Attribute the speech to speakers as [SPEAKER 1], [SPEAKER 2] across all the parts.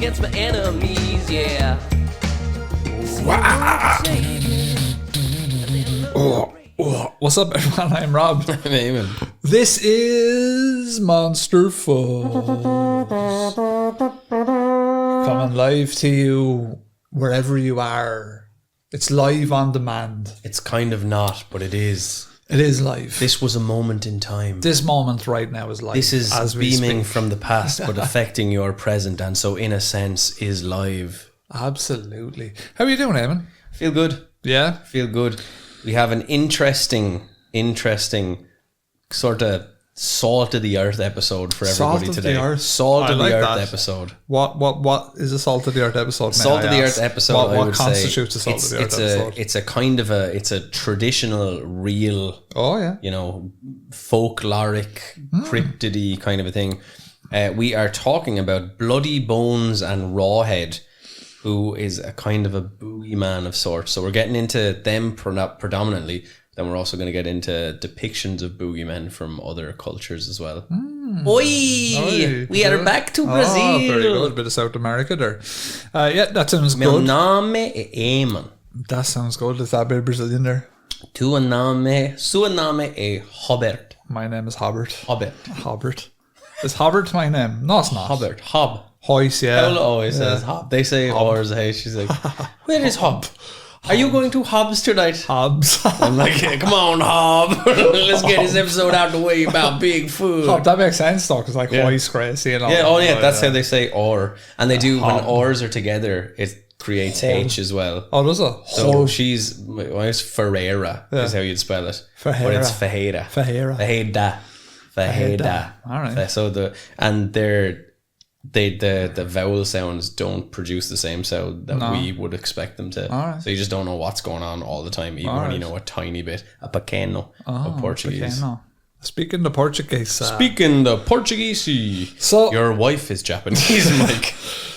[SPEAKER 1] against my enemies, yeah.
[SPEAKER 2] What's up, everyone? I'm Rob.
[SPEAKER 3] I'm Eamon.
[SPEAKER 2] This is Monster Fuzz. Coming live to you wherever you are. It's live on demand.
[SPEAKER 3] It's kind of not, but it is.
[SPEAKER 2] It is live.
[SPEAKER 3] This was a moment in time.
[SPEAKER 2] This moment right now is live.
[SPEAKER 3] This is
[SPEAKER 2] as we
[SPEAKER 3] beaming
[SPEAKER 2] speak.
[SPEAKER 3] from the past, but affecting your present, and so in a sense is live.
[SPEAKER 2] Absolutely. How are you doing, Eamon?
[SPEAKER 3] Feel good.
[SPEAKER 2] Yeah?
[SPEAKER 3] Feel good. We have an interesting sort of salt of the earth episode for everybody
[SPEAKER 2] Salt of
[SPEAKER 3] today.
[SPEAKER 2] the earth.
[SPEAKER 3] Salt
[SPEAKER 2] I
[SPEAKER 3] of
[SPEAKER 2] like
[SPEAKER 3] the earth
[SPEAKER 2] that.
[SPEAKER 3] episode.
[SPEAKER 2] What is a Salt of the Earth episode?
[SPEAKER 3] Salt of the earth episode.
[SPEAKER 2] What
[SPEAKER 3] I would
[SPEAKER 2] constitutes
[SPEAKER 3] say
[SPEAKER 2] a Salt of the Earth episode?
[SPEAKER 3] It's a kind of it's a traditional, real.
[SPEAKER 2] Oh yeah.
[SPEAKER 3] Folkloric, cryptidy kind of a thing. We are talking about Bloody Bones and Rawhead, who is a kind of a boogeyman of sorts. So we're getting into them predominantly. Then we're also going to get into depictions of boogeymen from other cultures as well. Oi! We are back to Brazil.
[SPEAKER 2] Oh, very good. Bit of South America there. Yeah, that sounds
[SPEAKER 3] Meu
[SPEAKER 2] good.
[SPEAKER 3] nome é Eamon.
[SPEAKER 2] That sounds good. Is that a bit Brazilian there?
[SPEAKER 3] Sua nome é Robert.
[SPEAKER 2] My name is Hobart.
[SPEAKER 3] Hobert.
[SPEAKER 2] Is Hobart my name? No, it's not.
[SPEAKER 3] Hobert. Hob.
[SPEAKER 2] Hoyce, yeah.
[SPEAKER 3] Paula always says Hob. They say R's. Hey, she's like, where is Hob? Are you going to Hobbs tonight?
[SPEAKER 2] Hobbs.
[SPEAKER 3] I'm like, yeah, come on, Hob. Let's get this episode out of the way about big food.
[SPEAKER 2] Hob, that makes sense though, because like
[SPEAKER 3] Yeah.
[SPEAKER 2] Hoyce, crazy and all.
[SPEAKER 3] Yeah,
[SPEAKER 2] that.
[SPEAKER 3] that's how they say or. And they do, when
[SPEAKER 2] Hob.
[SPEAKER 3] ors are together, it creates H as well.
[SPEAKER 2] Oh, does it?
[SPEAKER 3] So she's, it's Ferreira is how you'd spell it.
[SPEAKER 2] Ferreira.
[SPEAKER 3] But it's Fejera.
[SPEAKER 2] Fejera.
[SPEAKER 3] Fejeda.
[SPEAKER 2] All right.
[SPEAKER 3] So the vowel sounds don't produce the same sound that we would expect them to.
[SPEAKER 2] All right.
[SPEAKER 3] So you just don't know what's going on all the time, even when you know a tiny bit, a pequeno of Portuguese.
[SPEAKER 2] Okay, no. Speaking the Portuguese.
[SPEAKER 3] Speaking the Portuguese.
[SPEAKER 2] So
[SPEAKER 3] Your wife is Japanese, Mike.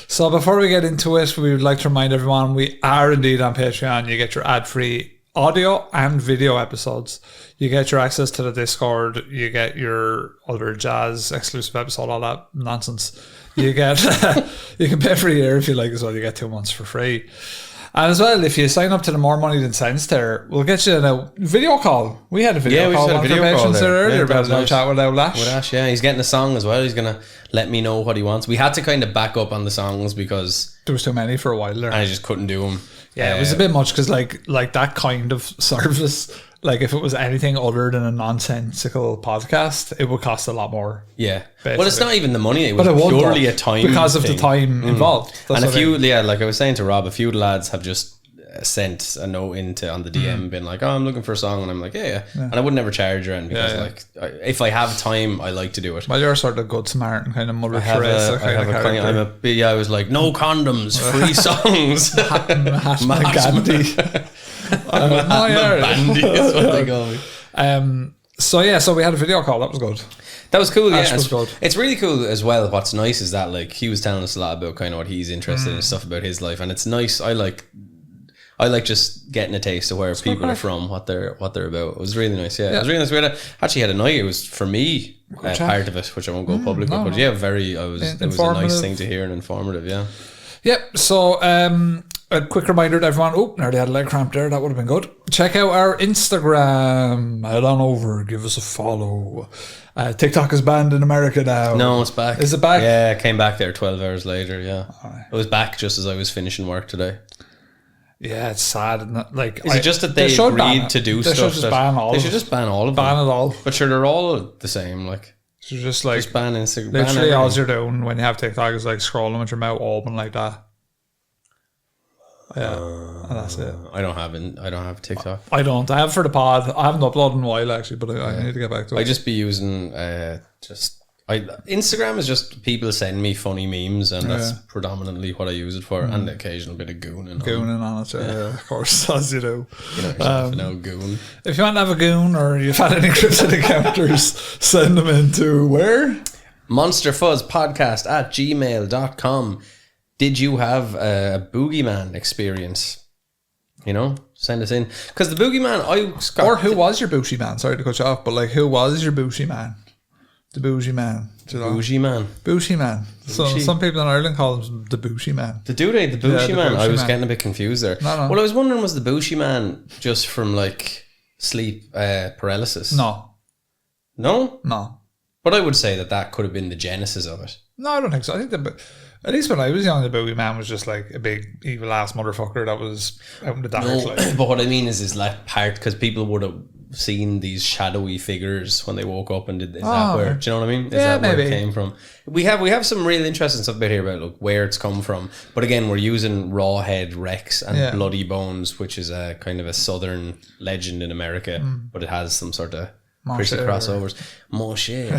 [SPEAKER 2] So before we get into it, we would like to remind everyone we are indeed on Patreon. You get your ad-free audio and video episodes. You get your access to the Discord. You get your other jazz exclusive episode, all that nonsense. You get you can pay for a year if you like as well. You get 2 months for free. And as well, if you sign up to the More Money Than Sense there, we'll get you a video call. We had a video call on patients there earlier about no chat with Lash.
[SPEAKER 3] With Ash, yeah. He's getting a song as well. He's going to let me know what he wants. We had to kind of back up on the songs because
[SPEAKER 2] there was too many for a while there.
[SPEAKER 3] I just couldn't do them.
[SPEAKER 2] Yeah, it was a bit much because like that kind of service, like if it was anything other than a nonsensical podcast, it would cost a lot more.
[SPEAKER 3] Yeah.
[SPEAKER 2] Basically.
[SPEAKER 3] Well, it's not even the money. It was
[SPEAKER 2] But it won't
[SPEAKER 3] purely
[SPEAKER 2] though,
[SPEAKER 3] a time
[SPEAKER 2] because of
[SPEAKER 3] thing.
[SPEAKER 2] the time involved. That's
[SPEAKER 3] And a
[SPEAKER 2] what I
[SPEAKER 3] few,
[SPEAKER 2] mean.
[SPEAKER 3] like I was saying to Rob, a few lads have just sent a note on the DM, been like, "Oh, I'm looking for a song," and I'm like, "Yeah." And I would never charge her, because like if I have time, I like to do it.
[SPEAKER 2] Well, you're sort of good Samaritan kind of Mother Teresa kind of character.
[SPEAKER 3] I was like, no condoms, free songs.
[SPEAKER 2] Mahatma Gandhi.
[SPEAKER 3] Bandy is what they call me.
[SPEAKER 2] So we had a video call. That was good.
[SPEAKER 3] That was cool.
[SPEAKER 2] Ash
[SPEAKER 3] Yeah,
[SPEAKER 2] was good.
[SPEAKER 3] it's really cool as well. What's nice is that like he was telling us a lot about kind of what he's interested in, stuff about his life, and it's nice. I like just getting a taste of where people are from, what they're about. It was really nice. Yeah, it was really nice. We actually had a night. It was for me part of it, which I won't go public with, but yeah, it was a nice thing to hear and informative. Yeah.
[SPEAKER 2] Yep. So a quick reminder to everyone. Oh, nearly had a leg cramp there. That would have been good. Check out our Instagram. Head on over. Give us a follow. TikTok is banned in America now.
[SPEAKER 3] No, it's back.
[SPEAKER 2] Is it back?
[SPEAKER 3] Yeah, I came back there 12 hours later. Yeah, it was back just as I was finishing work today.
[SPEAKER 2] Yeah, it's sad. Isn't it? Like,
[SPEAKER 3] is it just that they agreed to do stuff?
[SPEAKER 2] They should just ban all.
[SPEAKER 3] They should just ban all of them.
[SPEAKER 2] Ban it all.
[SPEAKER 3] But sure, they're all the same. Like,
[SPEAKER 2] so just like
[SPEAKER 3] just ban Instagram.
[SPEAKER 2] Literally, all you're doing when you have TikTok is like scrolling with your mouth open like that. Yeah, and that's it.
[SPEAKER 3] I don't have TikTok.
[SPEAKER 2] I don't. I have for the pod. I haven't uploaded in a while actually, but I need to get back to it.
[SPEAKER 3] I just be using Instagram is just people send me funny memes, and that's predominantly what I use it for, and the occasional bit of gooning.
[SPEAKER 2] Gooning on it, yeah, of course, as you do.
[SPEAKER 3] You know yourself, no goon.
[SPEAKER 2] If you want to have a goon or you've had any cryptid encounters, send them into where?
[SPEAKER 3] monsterfuzzpodcast@gmail.com. Did you have a boogeyman experience? You know, send us in. Because the boogeyman,
[SPEAKER 2] Or who was your boogeyman? Sorry to cut you off, but like, who was your boogeyman? The bougie man.
[SPEAKER 3] Boogeyman.
[SPEAKER 2] Bougie man. So
[SPEAKER 3] Bougie.
[SPEAKER 2] some people in Ireland call him the bougie man.
[SPEAKER 3] The Bougie Man. I was getting a bit confused there.
[SPEAKER 2] No.
[SPEAKER 3] Well, I was wondering, was the Bougie Man just from like sleep paralysis?
[SPEAKER 2] No.
[SPEAKER 3] No?
[SPEAKER 2] No.
[SPEAKER 3] But I would say that could have been the genesis of it.
[SPEAKER 2] No, I don't think so. I think at least when I was young, the boogeyman was just like a big evil ass motherfucker that was out in the dark.
[SPEAKER 3] No,
[SPEAKER 2] Like.
[SPEAKER 3] but what I mean is like part, because people would have seen these shadowy figures when they woke up and did this. That where, do you know what I mean? Is that where it came from? We have some really interesting stuff about here about like where it's come from. But again, we're using Rawhead, Rex, and Bloody Bones, which is a kind of a southern legend in America, but it has some sort of Chrissy crossovers. Moshe.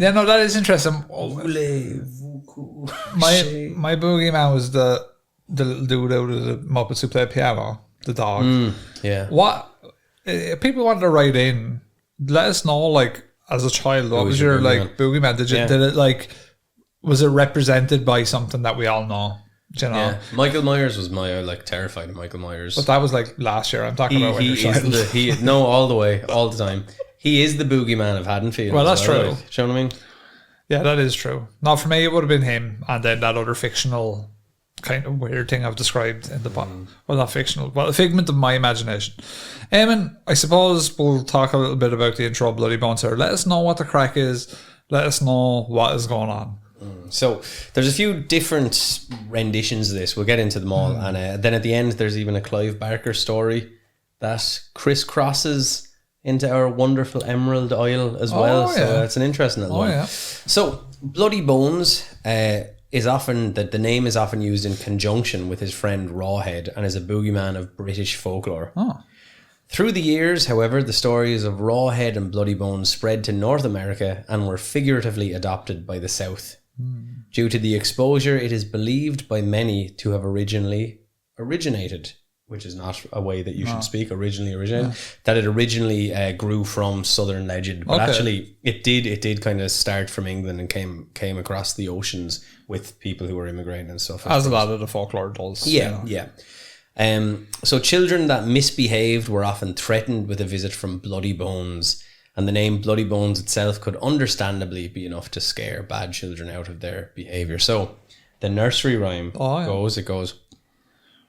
[SPEAKER 2] Yeah, no, that is interesting. My boogeyman was the little dude out of the Muppets who played piano, the dog.
[SPEAKER 3] Yeah.
[SPEAKER 2] What people want to write in? Let us know. Like as a child, what was your like boogeyman? Did it like? Was it represented by something that we all know? Do you know?
[SPEAKER 3] Yeah. Michael Myers was terrified of Michael Myers.
[SPEAKER 2] But that was like last year. I'm talking about when you're a child.
[SPEAKER 3] No, all the way, all the time. He is the boogeyman of Haddonfield.
[SPEAKER 2] Well, that's true.
[SPEAKER 3] Right? Do you know what I mean?
[SPEAKER 2] Yeah, that is true. Now, for me, it would have been him, and then that other fictional kind of weird thing I've described in the bottom. Well, not fictional, but a figment of my imagination. Eamon, I suppose we'll talk a little bit about the intro of Bloody Bones here. Let us know what the crack is. Let us know what is going on.
[SPEAKER 3] So there's a few different renditions of this. We'll get into them all, and then at the end there's even a Clive Barker story that crisscrosses into our wonderful Emerald Isle as well.
[SPEAKER 2] Yeah.
[SPEAKER 3] So it's an interesting little one.
[SPEAKER 2] Yeah.
[SPEAKER 3] So Bloody Bones is often the name is often used in conjunction with his friend Rawhead and is a boogeyman of British folklore. Through the years, however, the stories of Rawhead and Bloody Bones spread to North America and were figuratively adopted by the South. Due to the exposure, it is believed by many to have originally originated, which is not a way that you should speak, originally originated, that it originally grew from Southern legend. But actually, it did kind of start from England and came across the oceans with people who were immigrating and stuff.
[SPEAKER 2] As a lot of the folklore does.
[SPEAKER 3] Yeah. So children that misbehaved were often threatened with a visit from Bloody Bones, and the name Bloody Bones itself could understandably be enough to scare bad children out of their behaviour. So the nursery rhyme goes,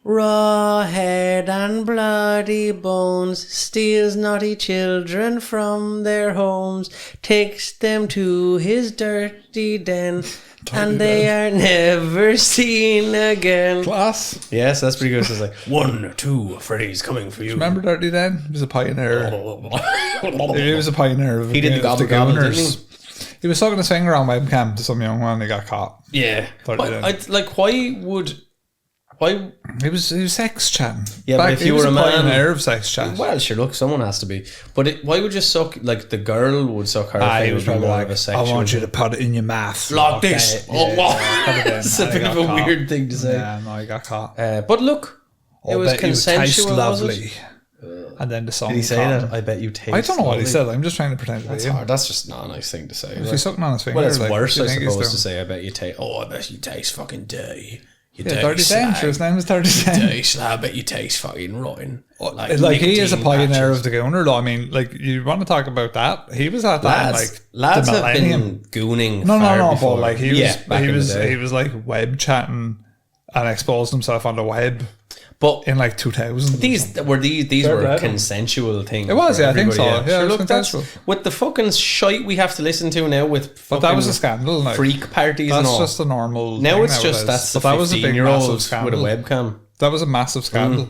[SPEAKER 3] Rawhead and Bloody Bones steals naughty children from their homes, takes them to his dirty den, and they are never seen again.
[SPEAKER 2] Class.
[SPEAKER 3] Yes, that's pretty good. So it's like, 1 or 2, Freddy's coming for you.
[SPEAKER 2] Remember Dirty Den? He was a pioneer. He was a pioneer of
[SPEAKER 3] he did the gobble gobble, didn't he?
[SPEAKER 2] He was sucking his finger on webcam to some young man. He got caught.
[SPEAKER 3] Yeah. Why
[SPEAKER 2] he was sex chatting.
[SPEAKER 3] Yeah, but if you were a man,
[SPEAKER 2] pioneer of sex chat.
[SPEAKER 3] Well, sure, look, someone has to be. But why would you suck? Like the girl would suck her finger.
[SPEAKER 2] He was probably
[SPEAKER 3] more
[SPEAKER 2] like,
[SPEAKER 3] of a sexual.
[SPEAKER 2] I want you to put it in your mouth
[SPEAKER 3] like this. It's a bit of a weird thing to say.
[SPEAKER 2] Yeah, no, he got caught.
[SPEAKER 3] But look, it was consensual.
[SPEAKER 2] Lovely. And then the song.
[SPEAKER 3] Did he say that? I bet you taste.
[SPEAKER 2] I don't know what he
[SPEAKER 3] lovely.
[SPEAKER 2] said. I'm just trying to pretend.
[SPEAKER 3] That's hard. That's just not a nice thing to say.
[SPEAKER 2] If he's sucking on his finger,
[SPEAKER 3] well, it's
[SPEAKER 2] like,
[SPEAKER 3] worse, I suppose, to say. I bet you taste. Oh, I bet you taste fucking dirty. You
[SPEAKER 2] Dirty Den. Sure, his name is Dirty Den.
[SPEAKER 3] I bet you taste fucking rotten.
[SPEAKER 2] Like he is a pioneer of the gooner, though. I mean, like you want to talk about that? He was at that
[SPEAKER 3] lads have been gooning.
[SPEAKER 2] No,
[SPEAKER 3] before.
[SPEAKER 2] but like he was like web chatting and exposed himself on the web. But in like 2000,
[SPEAKER 3] these were consensual things.
[SPEAKER 2] It was, I think so. Yeah,
[SPEAKER 3] sure,
[SPEAKER 2] it was
[SPEAKER 3] look,
[SPEAKER 2] consensual.
[SPEAKER 3] With the fucking shite we have to listen to now with
[SPEAKER 2] but that was a scandal. Like,
[SPEAKER 3] freak parties and all.
[SPEAKER 2] That's just a normal.
[SPEAKER 3] Now it's just that's the 15-year-old with a webcam.
[SPEAKER 2] That was a massive scandal.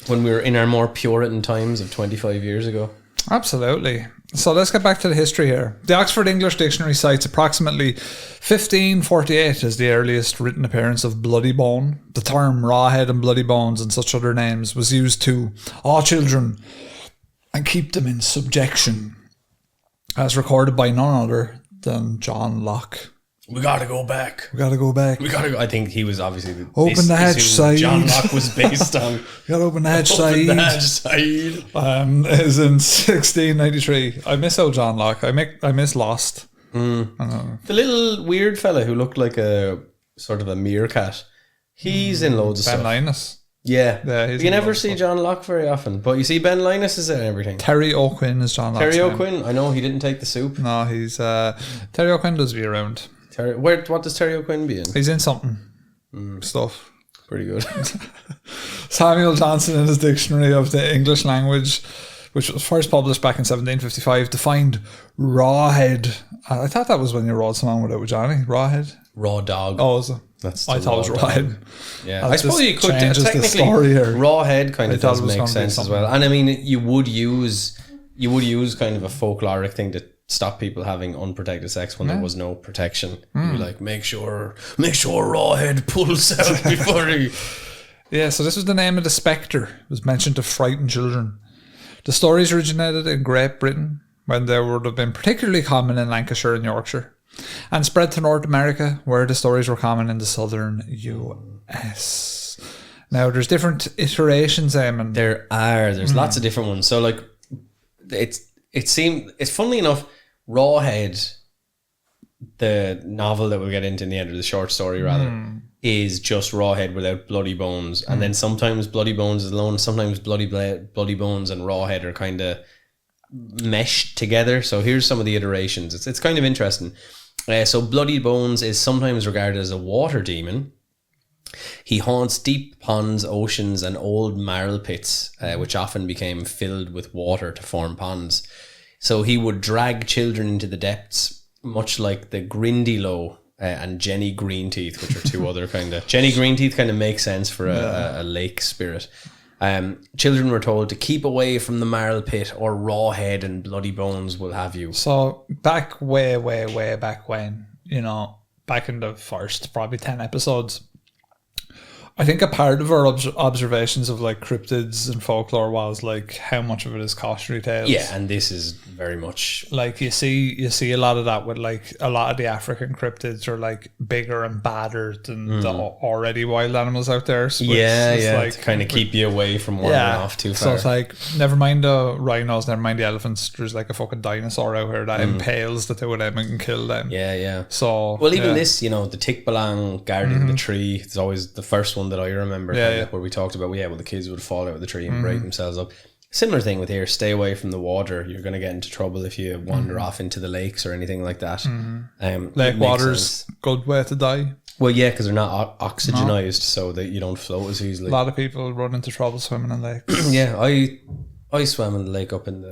[SPEAKER 3] When we were in our more Puritan times of 25 years ago.
[SPEAKER 2] Absolutely. So let's get back to the history here. The Oxford English Dictionary cites approximately 1548 as the earliest written appearance of bloody bone. The term Rawhead and Bloody Bones and such other names was used to awe children and keep them in subjection, as recorded by none other than John Locke.
[SPEAKER 3] We gotta go back.
[SPEAKER 2] I
[SPEAKER 3] think he was obviously
[SPEAKER 2] open the hatch, Saeed.
[SPEAKER 3] John Locke was based on.
[SPEAKER 2] Gotta open the hatch, Saeed. Is in 1693. I miss out John Locke. I miss Lost.
[SPEAKER 3] The little weird fella who looked like a sort of a meerkat. He's in loads of
[SPEAKER 2] Ben
[SPEAKER 3] stuff.
[SPEAKER 2] Linus.
[SPEAKER 3] Yeah.
[SPEAKER 2] he's
[SPEAKER 3] You
[SPEAKER 2] in
[SPEAKER 3] never
[SPEAKER 2] loads of
[SPEAKER 3] see
[SPEAKER 2] stuff.
[SPEAKER 3] John Locke very often. But you see Ben Linus is in everything.
[SPEAKER 2] Terry O'Quinn is John Locke's
[SPEAKER 3] Terry
[SPEAKER 2] name.
[SPEAKER 3] O'Quinn. I know he didn't take the soup.
[SPEAKER 2] No, he's Terry O'Quinn does be around.
[SPEAKER 3] What does Terry O'Quinn be in?
[SPEAKER 2] He's in something stuff.
[SPEAKER 3] Pretty good.
[SPEAKER 2] Samuel Johnson in his Dictionary of the English Language, which was first published back in 1755, defined rawhead. I thought that was when you rode someone with it with Johnny. Rawhead.
[SPEAKER 3] Raw dog.
[SPEAKER 2] Oh, was it?
[SPEAKER 3] That's
[SPEAKER 2] I
[SPEAKER 3] the
[SPEAKER 2] thought it was
[SPEAKER 3] raw
[SPEAKER 2] rawhead.
[SPEAKER 3] Yeah,
[SPEAKER 2] That
[SPEAKER 3] I suppose
[SPEAKER 2] just
[SPEAKER 3] you could
[SPEAKER 2] changes the
[SPEAKER 3] technically
[SPEAKER 2] story here.
[SPEAKER 3] raw head kind
[SPEAKER 2] I
[SPEAKER 3] of
[SPEAKER 2] thought
[SPEAKER 3] does
[SPEAKER 2] it was
[SPEAKER 3] make
[SPEAKER 2] gonna be
[SPEAKER 3] sense as
[SPEAKER 2] something.
[SPEAKER 3] well. And I mean, you would use kind of a folkloric thing to stop people having unprotected sex when there was no protection. You'd be like, make sure raw head pulls out before he.
[SPEAKER 2] Yeah, so this was the name of the spectre. It was mentioned to frighten children. The stories originated in Great Britain, when they would have been particularly common in Lancashire and Yorkshire, and spread to North America, where the stories were common in the southern US. Now, there's different iterations, Eamon.
[SPEAKER 3] There's lots of different ones. So like, it's funnily enough, Rawhead, the novel that we'll get into in the end, of the short story rather, is just Rawhead without Bloody Bones. And then sometimes Bloody Bones is alone, sometimes Bloody Bones and Rawhead are kind of meshed together. So here's some of the iterations. It's kind of interesting. So Bloody Bones is sometimes regarded as a water demon. He haunts deep ponds, oceans, and old marl pits, which often became filled with water to form ponds. So he would drag children into the depths, much like the Grindylow and Jenny Greenteeth, which are two other kind of... Jenny Greenteeth kind of makes sense for a lake spirit. Children were told to keep away from the marl pit, or Rawhead and Bloody Bones will have you.
[SPEAKER 2] So back way back when, back in the first probably 10 episodes, I think a part of our observations of like cryptids and folklore was like how much of it is cautionary tales.
[SPEAKER 3] Yeah, and this is very much
[SPEAKER 2] like you see a lot of that with like a lot of the African cryptids are like bigger and badder than the already wild animals out there. So it's like,
[SPEAKER 3] to kind of keep you away from wandering off too far.
[SPEAKER 2] So it's like, never mind the rhinos, never mind the elephants, there's like a fucking dinosaur out here that impales the two of them and can kill them.
[SPEAKER 3] Yeah.
[SPEAKER 2] So
[SPEAKER 3] well, even this, the Tikbalang guarding the tree, it's always the first one that I remember, where we talked about, the kids would fall out of the tree and break themselves up. Similar thing with here, stay away from the water. You're going to get into trouble if you wander off into the lakes or anything like that.
[SPEAKER 2] Lake water's good way to die.
[SPEAKER 3] Well, yeah, because they're not oxygenized, so that you don't float as easily.
[SPEAKER 2] A lot of people run into trouble swimming in lakes.
[SPEAKER 3] Yeah, I swam in the lake up in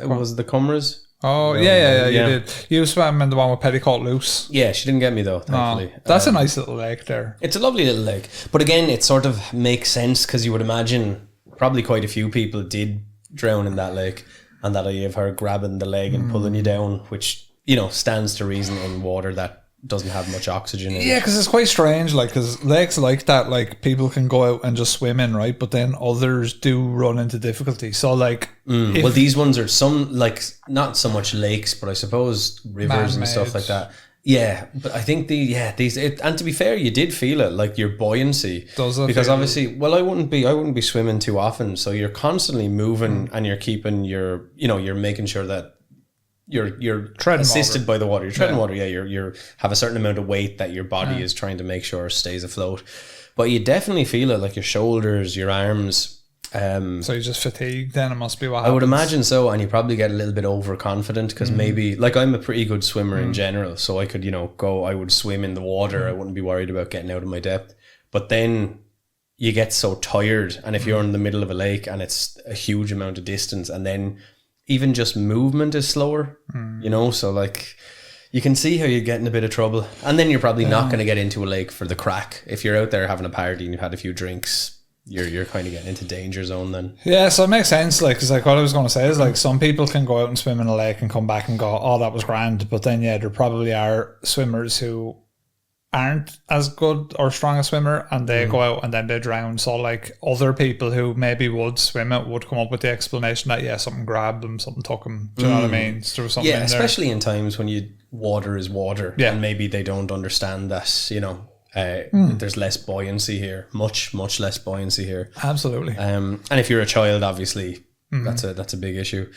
[SPEAKER 3] was it the Cumras?
[SPEAKER 2] Oh, yeah, you did. You swam in the one with Petticoat Loose.
[SPEAKER 3] Yeah, she didn't get me though, thankfully.
[SPEAKER 2] That's a nice little lake there.
[SPEAKER 3] It's a lovely little lake. But again, it sort of makes sense because you would imagine probably quite a few people did drown in that lake, and that idea of her grabbing the leg and pulling you down, which, stands to reason in water that doesn't have much oxygen in it.
[SPEAKER 2] Yeah, because it's quite strange, like, because lakes like that, like, people can go out and just swim in, right? But then others do run into difficulty. So, like...
[SPEAKER 3] well, these ones are some, like, not so much lakes, but I suppose rivers and stuff like that. Yeah, but I think and to be fair, you did feel it, like your buoyancy.
[SPEAKER 2] Does it?
[SPEAKER 3] Because obviously, well, I wouldn't be swimming too often, so you're constantly moving and you're keeping you're making sure that you're
[SPEAKER 2] treading
[SPEAKER 3] assisted by the water. You're treading water. Yeah, you're have a certain amount of weight that your body is trying to make sure stays afloat. But you definitely feel it, like your shoulders, your arms.
[SPEAKER 2] So you're just fatigued. Then it must be what happens.
[SPEAKER 3] I would imagine so, and you probably get a little bit overconfident because maybe, like, I'm a pretty good swimmer in general, so I could I would swim in the water. I wouldn't be worried about getting out of my depth. But then you get so tired, and if you're in the middle of a lake and it's a huge amount of distance, and then even just movement is slower, so like you can see how you get in a bit of trouble. And then you're probably not going to get into a lake for the crack. If you're out there having a party and you've had a few drinks, you're kind of getting into danger zone then.
[SPEAKER 2] Yeah, so it makes sense, like, because like what I was going to say is like some people can go out and swim in a lake and come back and go, oh, that was grand, but then there probably are swimmers who aren't as good or strong a swimmer, and they go out and then they drown. So like other people who maybe would swim it would come up with the explanation that something grabbed them, something took them. Do you know what I mean? There was something in there.
[SPEAKER 3] Especially in times when water is water, and maybe they don't understand that there's less buoyancy here, much less buoyancy here.
[SPEAKER 2] Absolutely.
[SPEAKER 3] And if you're a child, obviously that's a big issue.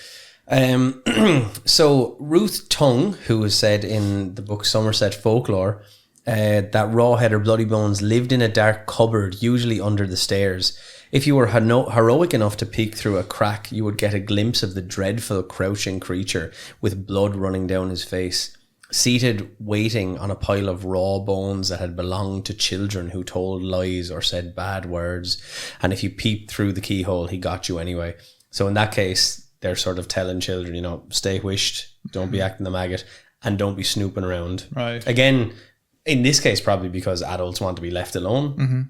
[SPEAKER 3] So Ruth Tongue, who is said in the book Somerset Folklore, that Rawhead or Bloody Bones lived in a dark cupboard, usually under the stairs. If you were heroic enough to peek through a crack, you would get a glimpse of the dreadful crouching creature with blood running down his face, seated waiting on a pile of raw bones that had belonged to children who told lies or said bad words. And if you peeped through the keyhole, he got you anyway. So in that case, they're sort of telling children, you know, stay whished, don't be acting the maggot, and don't be snooping around.
[SPEAKER 2] Right.
[SPEAKER 3] Again, in this case, probably because adults want to be left alone.
[SPEAKER 2] Mm-hmm.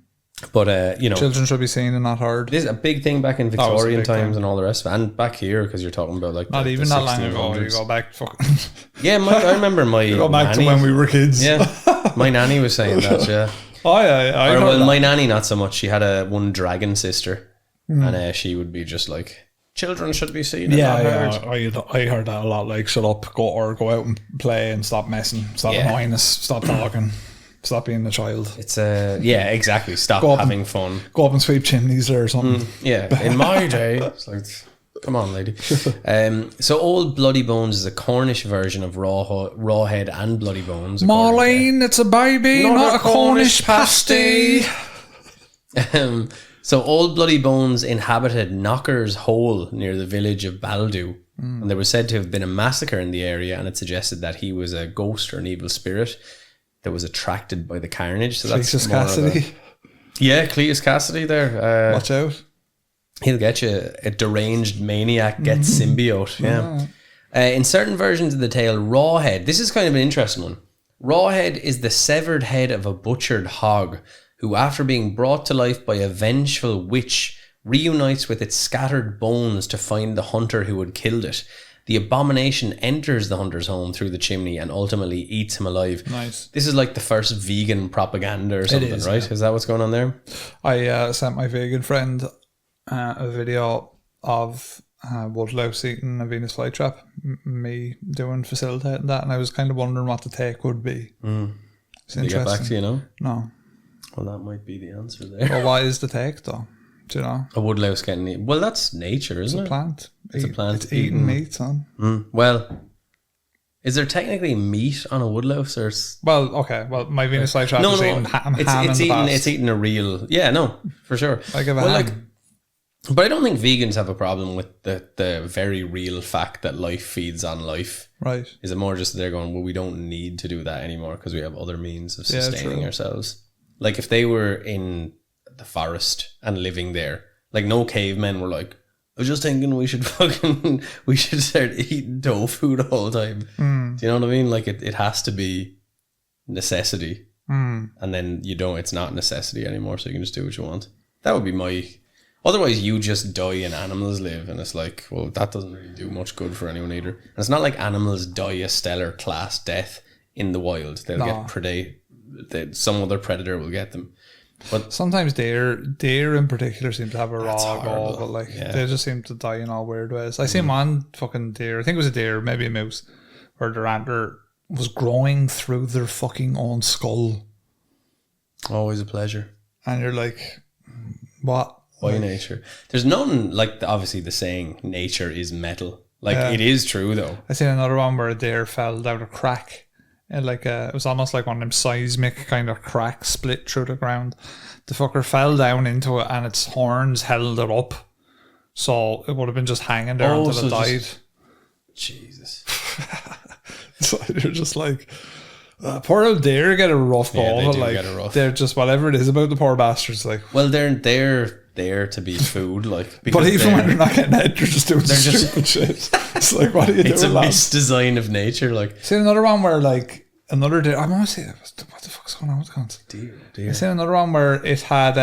[SPEAKER 3] But, you know,
[SPEAKER 2] children should be seen and not heard.
[SPEAKER 3] this is a big thing back in Victorian times
[SPEAKER 2] thing.
[SPEAKER 3] and all the rest of it. And back here, because you're talking about like
[SPEAKER 2] Not even
[SPEAKER 3] the
[SPEAKER 2] that long ago. You
[SPEAKER 3] 1600s.
[SPEAKER 2] go back fucking.
[SPEAKER 3] Yeah, I remember my
[SPEAKER 2] Go back
[SPEAKER 3] nanny,
[SPEAKER 2] to when we were kids.
[SPEAKER 3] Yeah, my nanny was saying that, yeah.
[SPEAKER 2] Oh yeah, I
[SPEAKER 3] Or,
[SPEAKER 2] heard
[SPEAKER 3] well,
[SPEAKER 2] that.
[SPEAKER 3] my nanny, not so much. She had one dragon sister. And she would be just like, children should be seen and not heard.
[SPEAKER 2] I heard that a lot. Like, shut up, go out and play and stop messing, stop
[SPEAKER 3] Yeah.
[SPEAKER 2] annoying us, stop talking, stop being a child.
[SPEAKER 3] It's yeah, exactly. Stop
[SPEAKER 2] Go up
[SPEAKER 3] having fun.
[SPEAKER 2] Go up and sweep chimneys there or something.
[SPEAKER 3] Yeah, in my day, it's like, come on, lady. So Old Bloody Bones is a Cornish version of Rawhead and Bloody Bones. according
[SPEAKER 2] Marlene, it's a baby, not a Cornish pasty.
[SPEAKER 3] So Old Bloody Bones inhabited Knocker's Hole near the village of Baldu, and there was said to have been a massacre in the area, and it suggested that he was a ghost or an evil spirit that was attracted by the carnage. So that's
[SPEAKER 2] Jesus
[SPEAKER 3] more of
[SPEAKER 2] Cassidy.
[SPEAKER 3] yeah, Cletus Cassidy there.
[SPEAKER 2] Watch out.
[SPEAKER 3] He'll get you. A deranged maniac gets symbiote. Yeah. In certain versions of the tale, Rawhead, this is kind of an interesting one. Rawhead is the severed head of a butchered hog who, after being brought to life by a vengeful witch, reunites with its scattered bones to find the hunter who had killed it. The abomination enters the hunter's home through the chimney and ultimately eats him alive.
[SPEAKER 2] Nice.
[SPEAKER 3] This is like the first vegan propaganda or something,
[SPEAKER 2] is,
[SPEAKER 3] right?
[SPEAKER 2] yeah.
[SPEAKER 3] Is that what's going on there?
[SPEAKER 2] I sent my vegan friend a video of woodlouse eating a Venus flytrap, me facilitating that, and I was kind of wondering what the take would be. It's
[SPEAKER 3] Did they get back to you, know?
[SPEAKER 2] No.
[SPEAKER 3] Well, that might be the answer there.
[SPEAKER 2] Well, what is the take though? Do you know?
[SPEAKER 3] A woodlouse getting eaten. Well, that's nature, isn't it?
[SPEAKER 2] Plant.
[SPEAKER 3] It's a plant
[SPEAKER 2] It's eating meat, son.
[SPEAKER 3] Well, is there technically meat on a woodlouse or?
[SPEAKER 2] Well, okay. Well, my Venus flytrap is eating ham in the past.
[SPEAKER 3] It's eating a real. Yeah, no, for sure.
[SPEAKER 2] I give a ham.
[SPEAKER 3] But I don't think vegans have a problem with the very real fact that life feeds on life.
[SPEAKER 2] Right.
[SPEAKER 3] Is it more just they're going, well, we don't need to do that anymore because we have other means of sustaining
[SPEAKER 2] true.
[SPEAKER 3] ourselves. Like if they were in the forest and living there, like no cavemen were like, I was just thinking we should start eating tofu the whole time. Do you know what I mean? Like it has to be necessity. And then it's not necessity anymore, so you can just do what you want. That would be my... Otherwise, you just die and animals live, and it's like, well, that doesn't really do much good for anyone either. And it's not like animals die a stellar class death in the wild. They'll get some other predator will get them. But
[SPEAKER 2] sometimes deer in particular seem to have a raw
[SPEAKER 3] horrible.
[SPEAKER 2] goal, but like they just seem to die in all weird ways. I seen one fucking deer, I think it was a deer, maybe a moose, where their antler was growing through their fucking own skull.
[SPEAKER 3] Always a pleasure.
[SPEAKER 2] And you're like, what?
[SPEAKER 3] Why nature? There's none like obviously the saying nature is metal. Like it is true though.
[SPEAKER 2] I seen another one where a deer fell down a crack, and like it was almost like one of them seismic kind of cracks split through the ground. The fucker fell down into it, and its horns held it up, so it would have been just hanging there until it died.
[SPEAKER 3] Jesus.
[SPEAKER 2] So you're just like, poor old deer get a rough go,
[SPEAKER 3] they
[SPEAKER 2] but
[SPEAKER 3] do
[SPEAKER 2] like
[SPEAKER 3] get a rough.
[SPEAKER 2] they're just whatever it is about the poor bastards. Like,
[SPEAKER 3] Well, they're there to be food, like.
[SPEAKER 2] but even when they're not getting it, they're just doing stupid shit. It's like, what are you doing?
[SPEAKER 3] It's a
[SPEAKER 2] lads?
[SPEAKER 3] misdesign of nature, like.
[SPEAKER 2] See another one where like another deer. I'm gonna say, what the fuck's going on with guns?
[SPEAKER 3] Dear.
[SPEAKER 2] I seen another one where it had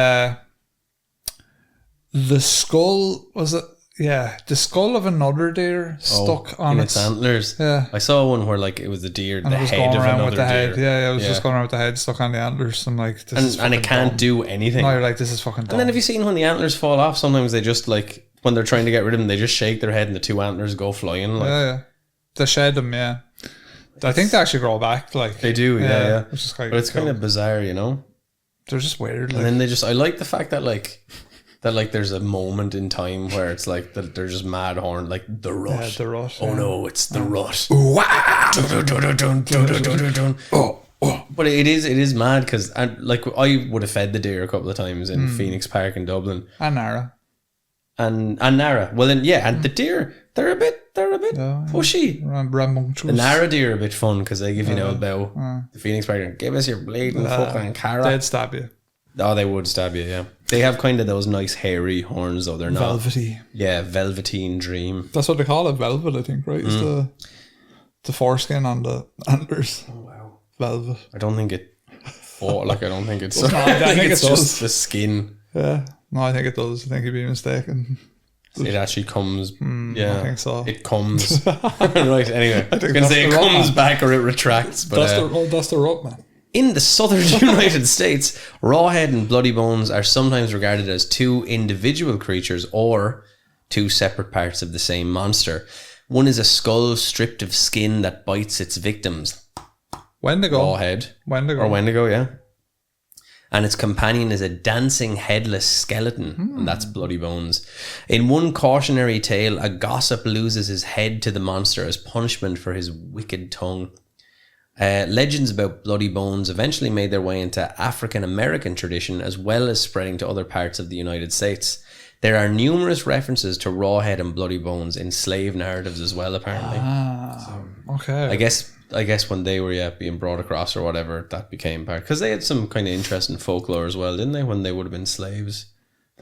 [SPEAKER 2] the skull. Was it? Yeah, the skull of another deer stuck on
[SPEAKER 3] its antlers.
[SPEAKER 2] Yeah.
[SPEAKER 3] I saw one where like it was the deer,
[SPEAKER 2] And
[SPEAKER 3] the
[SPEAKER 2] it was
[SPEAKER 3] head
[SPEAKER 2] going
[SPEAKER 3] of
[SPEAKER 2] around
[SPEAKER 3] another
[SPEAKER 2] with the head.
[SPEAKER 3] deer.
[SPEAKER 2] Yeah, it was just going around with the head stuck on the antlers. I'm like, this is
[SPEAKER 3] And it
[SPEAKER 2] fucking
[SPEAKER 3] can't
[SPEAKER 2] dumb.
[SPEAKER 3] do anything.
[SPEAKER 2] No, you're like, this is fucking dumb.
[SPEAKER 3] And then have you seen when the antlers fall off? Sometimes they just like when they're trying to get rid of them, they just shake their head and the two antlers go flying. Like
[SPEAKER 2] yeah. They shed them, yeah. I think they actually grow back. Like
[SPEAKER 3] they do, yeah.
[SPEAKER 2] Which is quite
[SPEAKER 3] But it's
[SPEAKER 2] cool.
[SPEAKER 3] kind of bizarre, you know.
[SPEAKER 2] They're just weird.
[SPEAKER 3] And then I like the fact that like there's a moment in time where it's like that they're just mad horn, like the rut.
[SPEAKER 2] Yeah, the rut.
[SPEAKER 3] Oh no, it's the rut. But But it is mad because like I would have fed the deer a couple of times in Phoenix Park in Dublin.
[SPEAKER 2] And Nara.
[SPEAKER 3] And Nara. Well then and the deer, they're a bit pushy. The Nara deer are a bit fun because they give you no bow. The Phoenix Park, give us your bleeding fucking carrot.
[SPEAKER 2] They'd stab you.
[SPEAKER 3] Oh, they would stab you, yeah. They have kind of those nice hairy horns though. They're not
[SPEAKER 2] velvety.
[SPEAKER 3] Yeah, velveteen dream.
[SPEAKER 2] That's what they call it, velvet, I think, right? Is the foreskin on the antlers.
[SPEAKER 3] Oh wow.
[SPEAKER 2] Velvet.
[SPEAKER 3] I don't think it I don't think it's
[SPEAKER 2] I think it's
[SPEAKER 3] just the skin.
[SPEAKER 2] Yeah. No, I think it does. I think you'd be mistaken.
[SPEAKER 3] It actually comes.
[SPEAKER 2] I think so.
[SPEAKER 3] It comes. Right, anyway. I was going to say it comes back or it retracts. But
[SPEAKER 2] that's the rope, man.
[SPEAKER 3] In the southern United States, Rawhead and Bloody Bones are sometimes regarded as two individual creatures or two separate parts of the same monster. One is a skull stripped of skin that bites its victims.
[SPEAKER 2] Wendigo.
[SPEAKER 3] Rawhead.
[SPEAKER 2] Wendigo.
[SPEAKER 3] Or Wendigo, yeah. And its companion is a dancing headless skeleton, and that's Bloody Bones. In one cautionary tale, a gossip loses his head to the monster as punishment for his wicked tongue. Legends about Bloody Bones eventually made their way into African American tradition as well as spreading to other parts of the United States. There are numerous references to Rawhead and Bloody Bones in slave narratives as well, apparently.
[SPEAKER 2] Okay.
[SPEAKER 3] I guess when they were being brought across or whatever, that became part, because they had some kind of interesting folklore as well, didn't they? When they would have been slaves,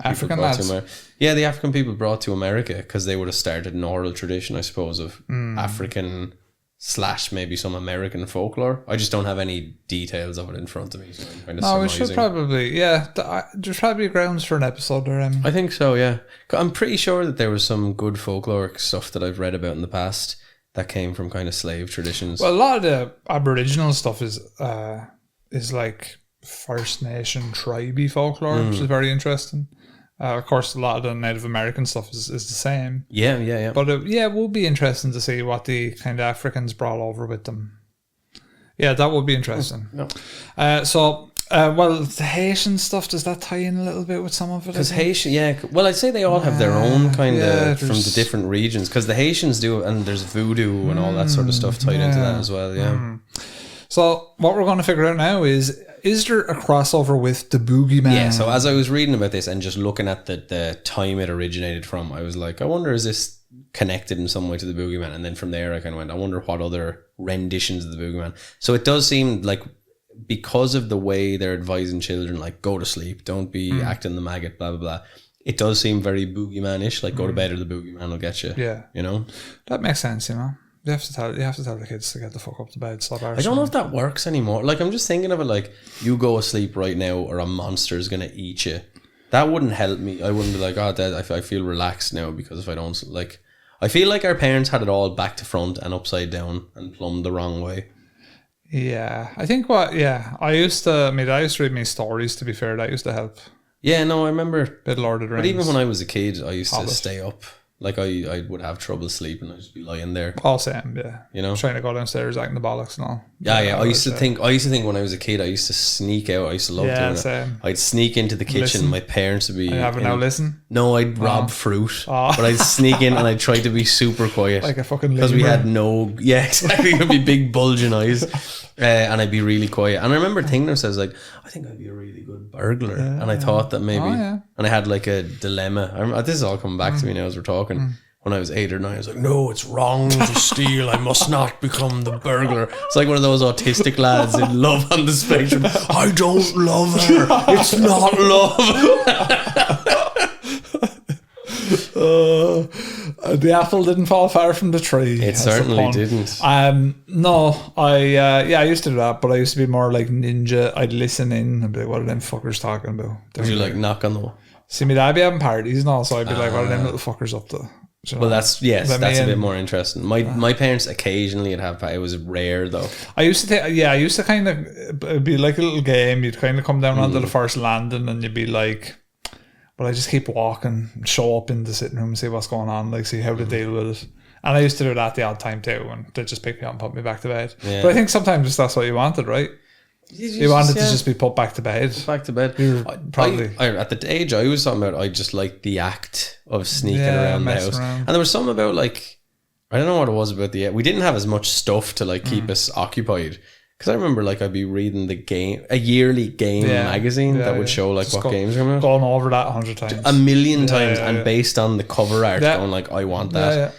[SPEAKER 2] African lads.
[SPEAKER 3] The African people brought to America because they would have started an oral tradition, I suppose, of African / maybe some American folklore. I just don't have any details of it in front of me, so I'm kind of surmising.
[SPEAKER 2] We should probably there's probably grounds for an episode there.
[SPEAKER 3] I think so. Yeah, I'm pretty sure that there was some good folkloric stuff that I've read about in the past that came from kind of slave traditions.
[SPEAKER 2] Well, a lot of the Aboriginal stuff is like First Nation tribey folklore, which is very interesting. Of course, a lot of the Native American stuff is the same.
[SPEAKER 3] Yeah.
[SPEAKER 2] But it would be interesting to see what the kind of Africans brought over with them. Yeah, that would be interesting.
[SPEAKER 3] No.
[SPEAKER 2] Well, the Haitian stuff, does that tie in a little bit with some of it?
[SPEAKER 3] Because Haitian, well, I'd say they all have their own kind of from the different regions. Because the Haitians do, and there's voodoo and all that sort of stuff tied into that as well. Yeah.
[SPEAKER 2] So what we're going to figure out now is there a crossover with the boogeyman?
[SPEAKER 3] Yeah. So as I was reading about this and just looking at the time it originated from, I was like, I wonder, is this connected in some way to the boogeyman? And then from there, I kind of went, I wonder what other renditions of the boogeyman. So it does seem like, because of the way they're advising children, like, go to sleep, don't be acting the maggot, blah, blah, blah. It does seem very boogeyman-ish, like, go to bed or the boogeyman will get you. Yeah. You know?
[SPEAKER 2] That makes sense, you know? You have to tell the kids to get the fuck up to bed.
[SPEAKER 3] I don't know if that works anymore. Like, I'm just thinking of it like, you go asleep right now or a monster is going to eat you. That wouldn't help me. I wouldn't be like, I feel relaxed now because if I don't, like... I feel like our parents had it all back to front and upside down and plumbed the wrong way.
[SPEAKER 2] Yeah, I think I used to read me stories, to be fair. That used to help.
[SPEAKER 3] Yeah, no, I remember.
[SPEAKER 2] Bit Lord of the Rings.
[SPEAKER 3] But even when I was a kid, I used to stay up. Like, I would have trouble sleeping. I'd just be lying there.
[SPEAKER 2] All same, yeah.
[SPEAKER 3] You know?
[SPEAKER 2] Trying to go downstairs, acting the bollocks and all.
[SPEAKER 3] Yeah. I used to think when I was a kid, I used to sneak out. I used to love doing
[SPEAKER 2] same.
[SPEAKER 3] it. I'd sneak into the kitchen. My parents would be...
[SPEAKER 2] now listen?
[SPEAKER 3] No, I'd rob fruit. But I'd sneak in and I'd try to be super quiet.
[SPEAKER 2] Like a fucking
[SPEAKER 3] because we had no... Yeah, exactly. It would be big bulging eyes. And I'd be really quiet. And I remember thinking to myself, like, I think I'd be a really good burglar. And I thought that maybe... And I had like a dilemma. This is all coming back to me now as we're talking. When I was 8 or 9, I was like, no, it's wrong to steal. I must not become the burglar. It's like one of those autistic lads in Love on the Spectrum. I don't love her. It's not love.
[SPEAKER 2] The apple didn't fall far from the tree.
[SPEAKER 3] It certainly didn't.
[SPEAKER 2] No, I used to do that, but I used to be more like ninja. I'd listen in and be like, what are them fuckers talking about?
[SPEAKER 3] Would you like knock on the wall?
[SPEAKER 2] See, me dad be having parties and all, so I'd be like, what are them little fuckers up to? You know?
[SPEAKER 3] Well, that's a bit more interesting. My parents occasionally would have. It was rare though.
[SPEAKER 2] I used to kind of, it'd be like a little game. You'd kind of come down onto the first landing, and you'd be like, "Well, I just keep walking, show up in the sitting room, and see what's going on, like see how to deal with it." And I used to do that the odd time too, and they'd just pick me up and put me back to bed. Yeah. But I think sometimes that's what you wanted, right? You wanted to just be put back to bed.
[SPEAKER 3] Back to bed.
[SPEAKER 2] Probably.
[SPEAKER 3] At the age I was talking about, I just liked the act of sneaking around the house. And there was something about, like, I don't know what it was about we didn't have as much stuff to like keep us occupied. Because I remember, like, I'd be reading a yearly game magazine that would show, like, just what games are coming out.
[SPEAKER 2] Gone over that 100 times.
[SPEAKER 3] A million times, and based on the cover art, going, like, I want that.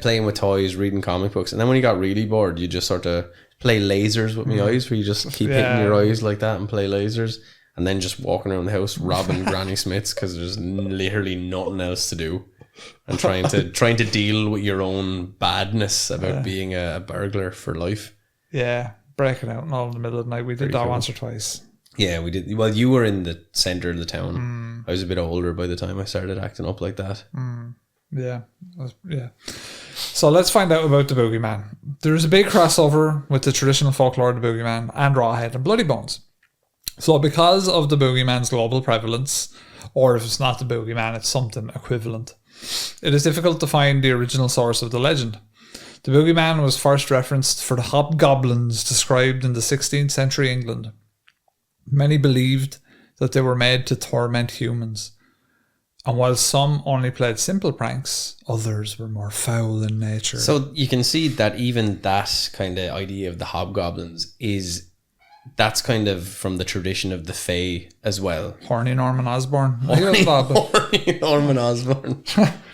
[SPEAKER 3] Playing with toys, reading comic books. And then when you got really bored, you just sort of play lasers with my eyes, where you just keep hitting your eyes like that and play lasers. And then just walking around the house robbing Granny Smiths because there's literally nothing else to do. And trying to deal with your own badness about being a burglar for life.
[SPEAKER 2] Yeah. Breaking out and all in the middle of the night. We did that once or twice.
[SPEAKER 3] Yeah, we did. Well, you were in the centre of the town. I was a bit older by the time I started acting up like that.
[SPEAKER 2] Yeah. So let's find out about the Boogeyman. There's a big crossover with the traditional folklore of the Boogeyman and Rawhead and Bloody Bones. So because of the Boogeyman's global prevalence, or if it's not the Boogeyman, it's something equivalent, it is difficult to find the original source of the legend. The Boogeyman was first referenced for the hobgoblins described in the 16th century England. Many believed that they were made to torment humans. And while some only played simple pranks, others were more foul in nature.
[SPEAKER 3] So you can see that even that kind of idea of the hobgoblins that's kind of from the tradition of the Fae as well.
[SPEAKER 2] Horny Norman Osborn.
[SPEAKER 3] Horny Norman Osborn.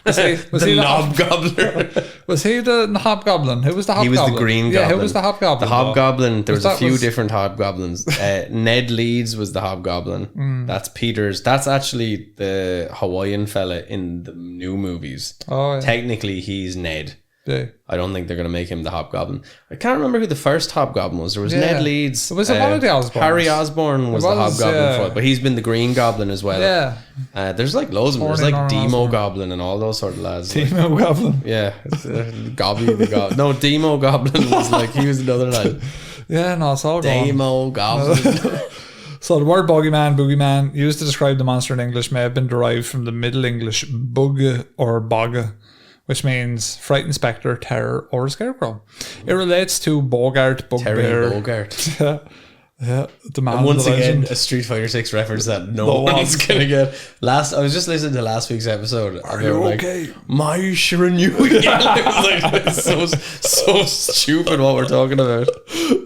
[SPEAKER 2] Was he
[SPEAKER 3] the Hobgoblin?
[SPEAKER 2] Was he the Hobgoblin? Who was the Hobgoblin?
[SPEAKER 3] He was the Green Goblin.
[SPEAKER 2] Yeah, who was the Hobgoblin?
[SPEAKER 3] The Hobgoblin, there was a few different Hobgoblins. Ned Leeds was the Hobgoblin. That's Peter's. That's actually the Hawaiian fella in the new movies.
[SPEAKER 2] Oh, yeah.
[SPEAKER 3] Technically, he's Ned.
[SPEAKER 2] Yeah.
[SPEAKER 3] I don't think they're going to make him the Hobgoblin. I can't remember who the first Hobgoblin was. There was Ned Leeds.
[SPEAKER 2] Was it one of the Osborns?
[SPEAKER 3] Harry Osborn was the Hobgoblin for it, but he's been the Green Goblin as well.
[SPEAKER 2] Yeah.
[SPEAKER 3] There's like loads of them. There's like Demo Goblin and all those sort of lads.
[SPEAKER 2] Demo Goblin.
[SPEAKER 3] Yeah. Gobby the Goblin. No, Demo Goblin was like, he was another lad.
[SPEAKER 2] Yeah, no, it's all gone.
[SPEAKER 3] Demo Goblin.
[SPEAKER 2] So the word boogeyman, used to describe the monster in English, may have been derived from the Middle English bug or bog, which means frightened spectre, terror, or a scarecrow. It relates to Bogart, Bugbear.
[SPEAKER 3] Terry Bogart.
[SPEAKER 2] Yeah, the man.
[SPEAKER 3] And once
[SPEAKER 2] the
[SPEAKER 3] again,
[SPEAKER 2] legend.
[SPEAKER 3] a Street Fighter 6 reference that no one's gonna get. I was just listening to last week's episode.
[SPEAKER 2] Are you okay?
[SPEAKER 3] My Shiranu again. It was like, so stupid what we're talking about.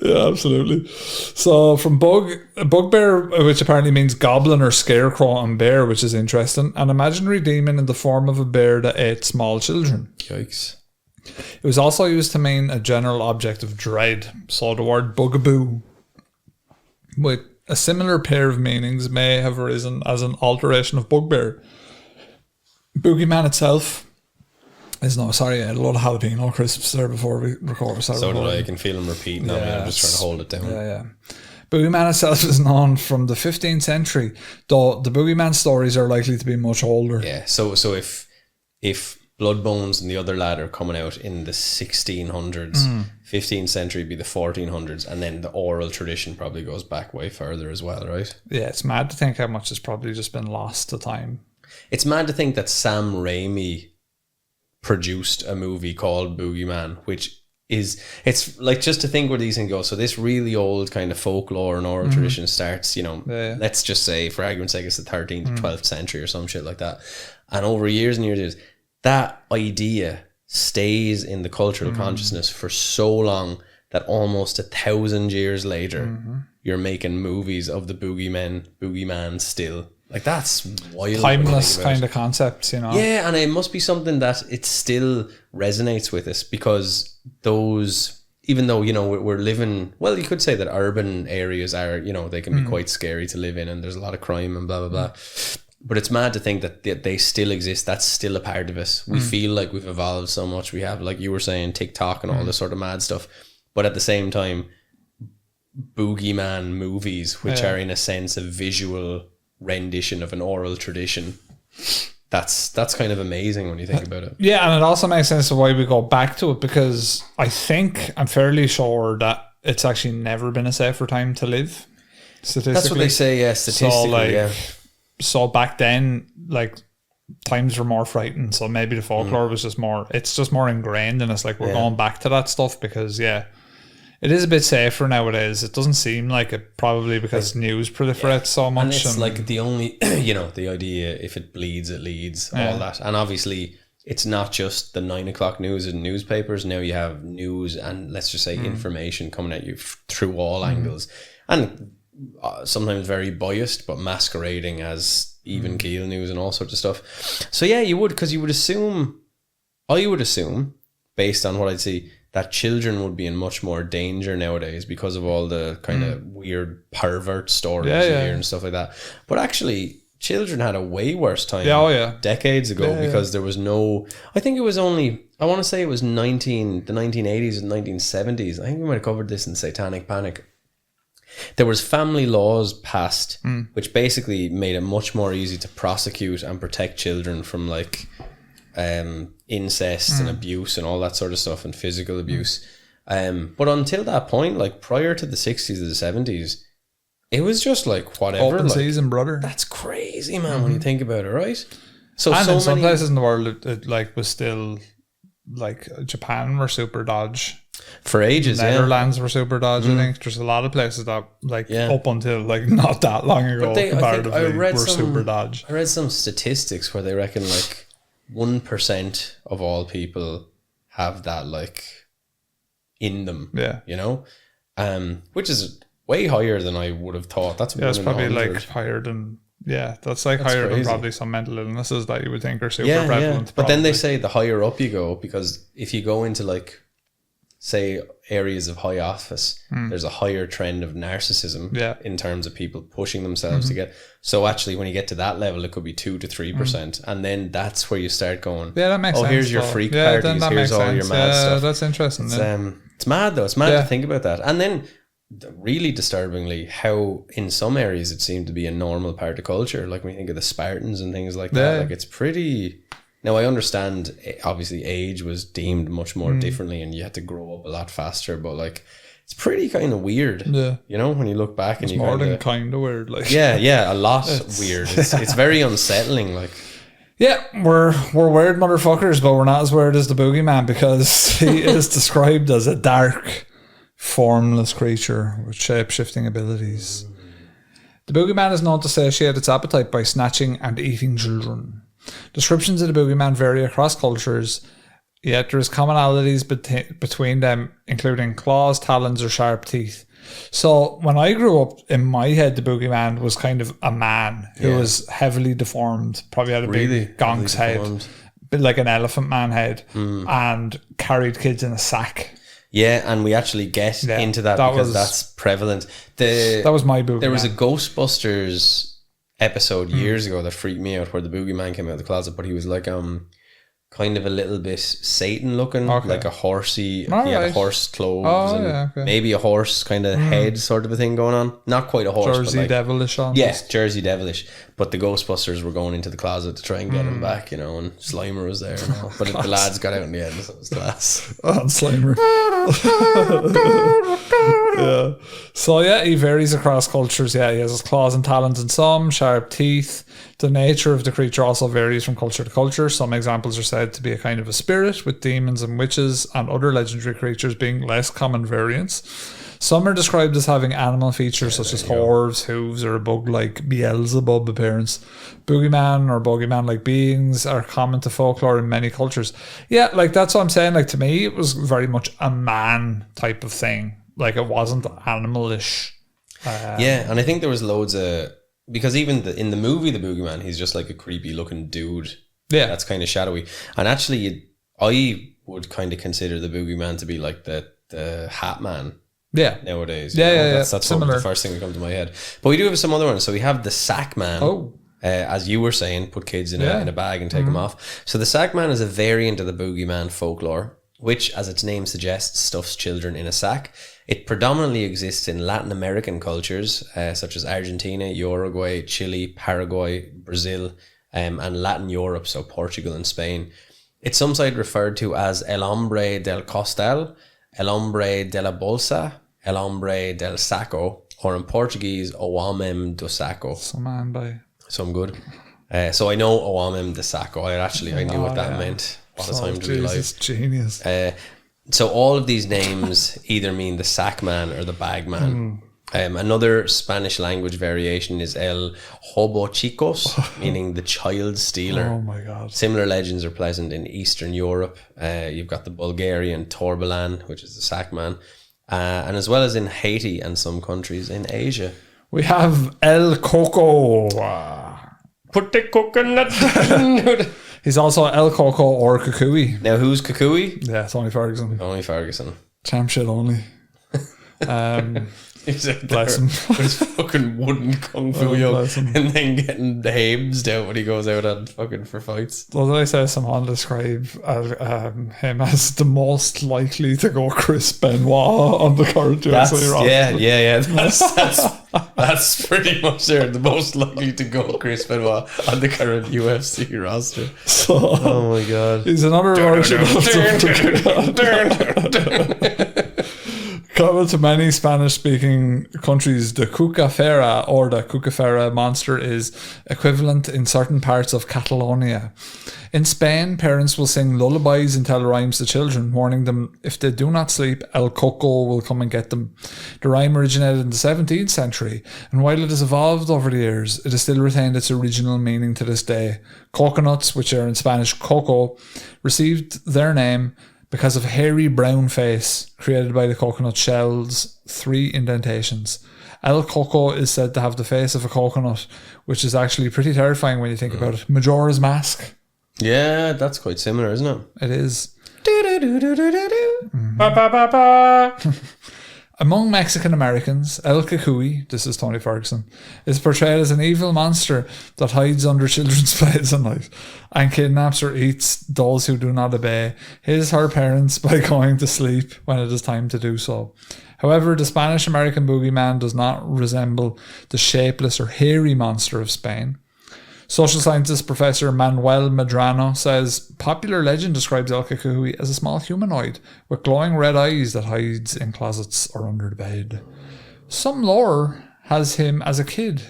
[SPEAKER 2] Yeah, absolutely. So from bugbear, which apparently means goblin or scarecrow, and bear, which is interesting, an imaginary demon in the form of a bear that ate small children.
[SPEAKER 3] Yikes.
[SPEAKER 2] It was also used to mean a general object of dread. So the word bugaboo, with a similar pair of meanings, may have arisen as an alteration of bugbear. Boogeyman itself is I had a lot of jalapeno crisps there before we record.
[SPEAKER 3] So did I can feel them repeating on me. I'm just trying to hold it down.
[SPEAKER 2] Yeah. Boogeyman itself is known from the 15th century, though the Boogeyman stories are likely to be much older.
[SPEAKER 3] Yeah, so if Blood Bones and the other lad are coming out in the 1600s, 15th century be the 1400s, and then the oral tradition probably goes back way further as well, right?
[SPEAKER 2] Yeah, it's mad to think how much has probably just been lost to time.
[SPEAKER 3] It's mad to think that Sam Raimi produced a movie called Boogeyman, which it's like, just to think where these things go. So this really old kind of folklore and oral tradition starts, let's just say, for argument's sake, it's the 13th or 12th century or some shit like that. And over years and years, that idea stays in the cultural consciousness for so long that almost 1,000 years later, you're making movies of the boogeyman still. Like, that's wild.
[SPEAKER 2] Timeless kind of concepts,
[SPEAKER 3] Yeah, and it must be something that it still resonates with us, because those, even though, we're living, well, you could say that urban areas are, they can be quite scary to live in, and there's a lot of crime and blah, blah, blah. But it's mad to think that they still exist. That's still a part of us. We feel like we've evolved so much. We have, like you were saying, TikTok and all this sort of mad stuff. But at the same time, boogeyman movies, which are in a sense a visual rendition of an oral tradition, that's kind of amazing when you think about it.
[SPEAKER 2] Yeah, and it also makes sense of why we go back to it, because I'm fairly sure that it's actually never been a safer time to live. Statistically.
[SPEAKER 3] That's what they say, yeah, statistically,
[SPEAKER 2] So back then, like, times were more frightened. So maybe the folklore was just more ingrained in us. Like, we're going back to that stuff because, it is a bit safer nowadays. It doesn't seem like it, probably because news proliferates so much.
[SPEAKER 3] And it's like the only, the idea, if it bleeds, it leads, all that. And obviously, it's not just the 9 o'clock news in newspapers. Now you have news and, let's just say, information coming at you through all angles, and sometimes very biased, but masquerading as even keel news and all sorts of stuff. So yeah, you would, because you would assume, I would assume, based on what I'd see, that children would be in much more danger nowadays because of all the kind of weird pervert stories you hear and stuff like that. But actually, children had a way worse time decades ago because there was no, I think it was only, I want to say it was the 1980s and 1970s. I think we might have covered this in Satanic Panic. There was family laws passed which basically made it much more easy to prosecute and protect children from like incest and abuse and all that sort of stuff, and physical abuse. But until that point, like prior to the 60s or the 70s, it was just like whatever.
[SPEAKER 2] Open season, brother.
[SPEAKER 3] That's crazy, man, when you think about it, right? So,
[SPEAKER 2] and
[SPEAKER 3] so
[SPEAKER 2] in some
[SPEAKER 3] many
[SPEAKER 2] places in the world, it like was still like Japan were super dodge.
[SPEAKER 3] for ages.
[SPEAKER 2] Netherlands were super dodge. I think there's a lot of places that like up until like not that long ago, comparatively, were super dodge.
[SPEAKER 3] I read some statistics where they reckon like 1% of all people have that like in them. Yeah, you know, which is way higher than I would have thought. That's
[SPEAKER 2] it's probably like higher than. Yeah, that's like higher than probably some mental illnesses that you would think are super prevalent.
[SPEAKER 3] Yeah. But then they say the higher up you go, because if you go into like, say, areas of high office, there's a higher trend of narcissism in terms of people pushing themselves to get. So actually, when you get to that level, it could be 2 to 3%, and then that's where you start going.
[SPEAKER 2] Yeah, that makes sense.
[SPEAKER 3] Oh, here's your freak parties. Here's all your mad stuff.
[SPEAKER 2] That's interesting.
[SPEAKER 3] It's mad though. It's mad to think about that, and then. Really disturbingly, how in some areas it seemed to be a normal part of culture. Like when you think of the Spartans and things like that, like it's pretty. Now I understand, obviously, age was deemed much more differently, and you had to grow up a lot faster. But like, it's pretty kind of weird. Yeah, you know, when you look back,
[SPEAKER 2] it's
[SPEAKER 3] and you
[SPEAKER 2] more than kind of weird. Like,
[SPEAKER 3] a lot weird. It's very unsettling. Like.
[SPEAKER 2] Yeah, we're weird motherfuckers, but we're not as weird as the boogeyman, because he is described as a dark, formless creature with shape-shifting abilities. The boogeyman is known to satiate its appetite by snatching and eating children. Descriptions of the boogeyman vary across cultures, yet there is commonalities between them, including claws, talons, or sharp teeth. So when I grew up, in my head, the boogeyman was kind of a man who was heavily deformed, probably had a big gonks head, bit like an elephant man head, and carried kids in a sack.
[SPEAKER 3] Yeah, and we actually get into that because that's prevalent. That
[SPEAKER 2] was my boogeyman.
[SPEAKER 3] There was a Ghostbusters episode years ago that freaked me out, where the boogeyman came out of the closet, but he was like kind of a little bit Satan looking, like a horsey. He had a horse clothes, maybe a horse kind of head sort of a thing going on. Not quite a horse,
[SPEAKER 2] Jersey
[SPEAKER 3] but like,
[SPEAKER 2] Devilish almost.
[SPEAKER 3] Yes, Jersey Devilish. But the Ghostbusters were going into the closet to try and get him back, you know, and Slimer was there and all. But the lads got out in the end, so it was class.
[SPEAKER 2] Oh, Slimer. So he varies across cultures. He has his claws and talons in some, sharp teeth. The nature of the creature also varies from culture to culture. Some examples are said to be a kind of a spirit, with demons and witches and other legendary creatures being less common variants. Some are described as having animal features such as horns, hooves, or a bug-like Beelzebub appearance. Boogeyman or bogeyman-like beings are common to folklore in many cultures. Yeah, like that's what I'm saying. Like to me, it was very much a man type of thing. Like it wasn't animalish.
[SPEAKER 3] And I think there was loads of... Because even in the movie, the boogeyman, he's just like a creepy looking dude. Yeah. That's kind of shadowy. And actually, I would kind of consider the boogeyman to be like the Hat Man. Yeah. Nowadays. That's similar. The first thing that comes to my head. But we do have some other ones. So we have the Sack Man. Oh. As you were saying, put kids in a bag and take them off. So the Sack Man is a variant of the boogeyman folklore, which, as its name suggests, stuffs children in a sack. It predominantly exists in Latin American cultures, such as Argentina, Uruguay, Chile, Paraguay, Brazil, and Latin Europe, so Portugal and Spain. It's sometimes referred to as El Hombre del Costal, El Hombre de la Bolsa, El Hombre del Saco, or in Portuguese, O Homem do Saco. Some good. So I know O Homem do Saco. I knew what that meant. What a time to be alive.
[SPEAKER 2] Genius.
[SPEAKER 3] So all of these names either mean the sack man or the bag man. Another Spanish language variation is El Hobo Chicos, meaning the child stealer.
[SPEAKER 2] Oh my God.
[SPEAKER 3] Similar legends are present in Eastern Europe. You've got the Bulgarian Torbalan, which is the sack man, and as well as in Haiti and some countries in Asia.
[SPEAKER 2] We have El Coco.
[SPEAKER 3] Put the coconut.
[SPEAKER 2] He's also El Coco or Kukui.
[SPEAKER 3] Now, who's Kukui?
[SPEAKER 2] Yeah, Tony Ferguson.
[SPEAKER 3] Only Ferguson.
[SPEAKER 2] Champ shit only.
[SPEAKER 3] He's out
[SPEAKER 2] Bless
[SPEAKER 3] there
[SPEAKER 2] him.
[SPEAKER 3] with his fucking wooden kung fu yoke
[SPEAKER 2] bless him.
[SPEAKER 3] and then getting the habes out when he goes out on fucking for fights.
[SPEAKER 2] Well, did I say someone describe him as the most likely to go Chris Benoit on the current UFC roster?
[SPEAKER 3] Yeah. That's pretty much there. The most likely to go Chris Benoit on the current UFC roster.
[SPEAKER 2] So,
[SPEAKER 3] Oh my god.
[SPEAKER 2] he's another version of common to many Spanish-speaking countries, the cucafera or the cucafera monster is equivalent in certain parts of Catalonia. In Spain, parents will sing lullabies and tell rhymes to children, warning them if they do not sleep, El Coco will come and get them. The rhyme originated in the 17th century, and while it has evolved over the years, it has still retained its original meaning to this day. Coconuts, which are in Spanish coco, received their name because of a hairy brown face created by the coconut shell's 3 indentations. El Coco is said to have the face of a coconut, which is actually pretty terrifying when you think about it. Majora's Mask.
[SPEAKER 3] Yeah, that's quite similar, isn't it?
[SPEAKER 2] It is.
[SPEAKER 3] Mm-hmm.
[SPEAKER 2] Among Mexican Americans, El Cucuy, this is Tony Ferguson, is portrayed as an evil monster that hides under children's beds at night and kidnaps or eats those who do not obey her parents by going to sleep when it is time to do so. However, the Spanish American boogeyman does not resemble the shapeless or hairy monster of Spain. Social scientist Professor Manuel Medrano says popular legend describes El Cucuy as a small humanoid with glowing red eyes that hides in closets or under the bed. Some lore has him as a kid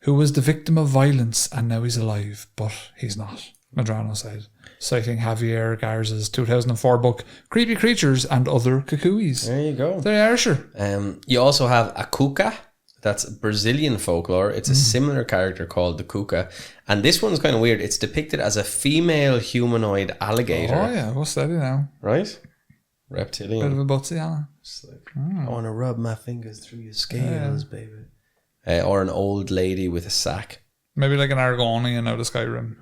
[SPEAKER 2] who was the victim of violence and now he's alive, but he's not, Medrano said, citing Javier Garza's 2004 book Creepy Creatures and Other Cucuys.
[SPEAKER 3] There you go.
[SPEAKER 2] There you are, sure.
[SPEAKER 3] You also have a cuca. That's Brazilian folklore. It's a similar character called the cuca. And this one's kind of weird. It's depicted as a female humanoid alligator.
[SPEAKER 2] Oh yeah, we'll steady now.
[SPEAKER 3] Right? Reptilian.
[SPEAKER 2] Bit of a butsy, Anna.
[SPEAKER 3] It's like, I want to rub my fingers through your scales, baby. Or an old lady with a sack.
[SPEAKER 2] Maybe like an Argonian out of Skyrim.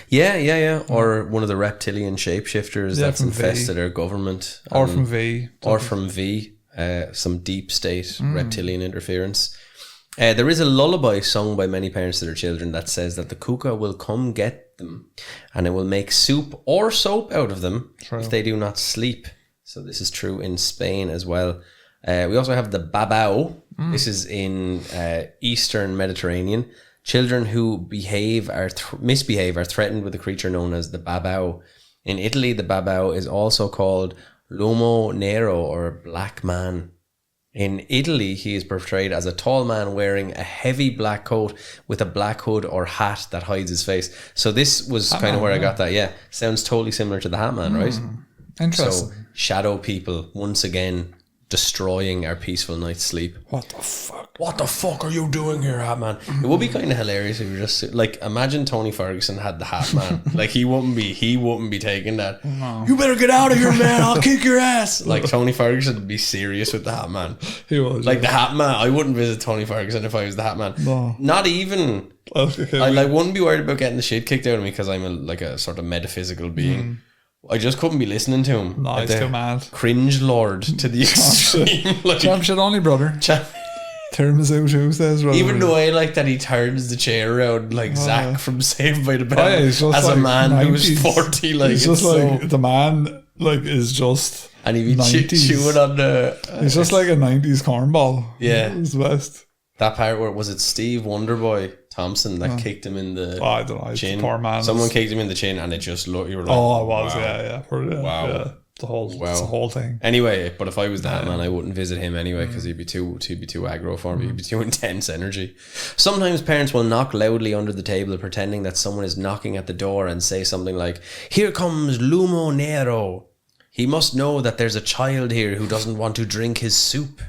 [SPEAKER 3] Yeah. Or one of the reptilian shapeshifters that's
[SPEAKER 2] from
[SPEAKER 3] infested our government.
[SPEAKER 2] Or from V.
[SPEAKER 3] Or from V. Some deep state reptilian interference. There is a lullaby sung by many parents to their children that says that the cuca will come get them and it will make soup or soap out of them if they do not sleep. So this is true in Spain as well. We also have the babao. This is in Eastern Mediterranean. Children who misbehave are threatened with a creature known as the babao. In Italy, the babao is also called L'uomo nero or black man. In Italy, he is portrayed as a tall man wearing a heavy black coat with a black hood or hat that hides his face. So this was kind of where I got that. Yeah, sounds totally similar to the Hat Man, right?
[SPEAKER 2] Interesting.
[SPEAKER 3] So shadow people once again destroying our peaceful night's sleep.
[SPEAKER 2] What the fuck?
[SPEAKER 3] What the fuck are you doing here, Hat Man? It would be kind of hilarious if you just like imagine Tony Ferguson had the Hat Man. Like he wouldn't be taking that. No. You better get out of here, man. I'll kick your ass. Like Tony Ferguson would be serious with the Hat Man.
[SPEAKER 2] He would.
[SPEAKER 3] Like the Hat Man. I wouldn't visit Tony Ferguson if I was the Hat Man.
[SPEAKER 2] No.
[SPEAKER 3] Not even. I wouldn't be worried about getting the shit kicked out of me because I'm a sort of metaphysical being. I just couldn't be listening to him.
[SPEAKER 2] No, he's too mad.
[SPEAKER 3] Cringe lord to the extreme. Like,
[SPEAKER 2] Champ shit only, brother. Tiramisu Tuesdays, brother.
[SPEAKER 3] Even the way like that he turns the chair around like Zach from Saved by the Bell as
[SPEAKER 2] like
[SPEAKER 3] a man
[SPEAKER 2] 90s.
[SPEAKER 3] who's 40. Like
[SPEAKER 2] he's just like the man like is just
[SPEAKER 3] and he'd be chewing on the.
[SPEAKER 2] He's just like a 90s cornball.
[SPEAKER 3] Yeah,
[SPEAKER 2] it's the best.
[SPEAKER 3] That part where was it Steve Wonderboy Thompson that kicked him in the
[SPEAKER 2] I don't know,
[SPEAKER 3] chin.
[SPEAKER 2] Poor man.
[SPEAKER 3] Someone kicked him in the chin and it just looked. You were like,
[SPEAKER 2] it was.
[SPEAKER 3] Wow. Wow.
[SPEAKER 2] Yeah. The whole thing.
[SPEAKER 3] Anyway, but if I was that man, I wouldn't visit him anyway because he'd be too aggro for me. He'd be too intense energy. Sometimes parents will knock loudly under the table, pretending that someone is knocking at the door, and say something like, "Here comes L'uomo nero. He must know that there's a child here who doesn't want to drink his soup."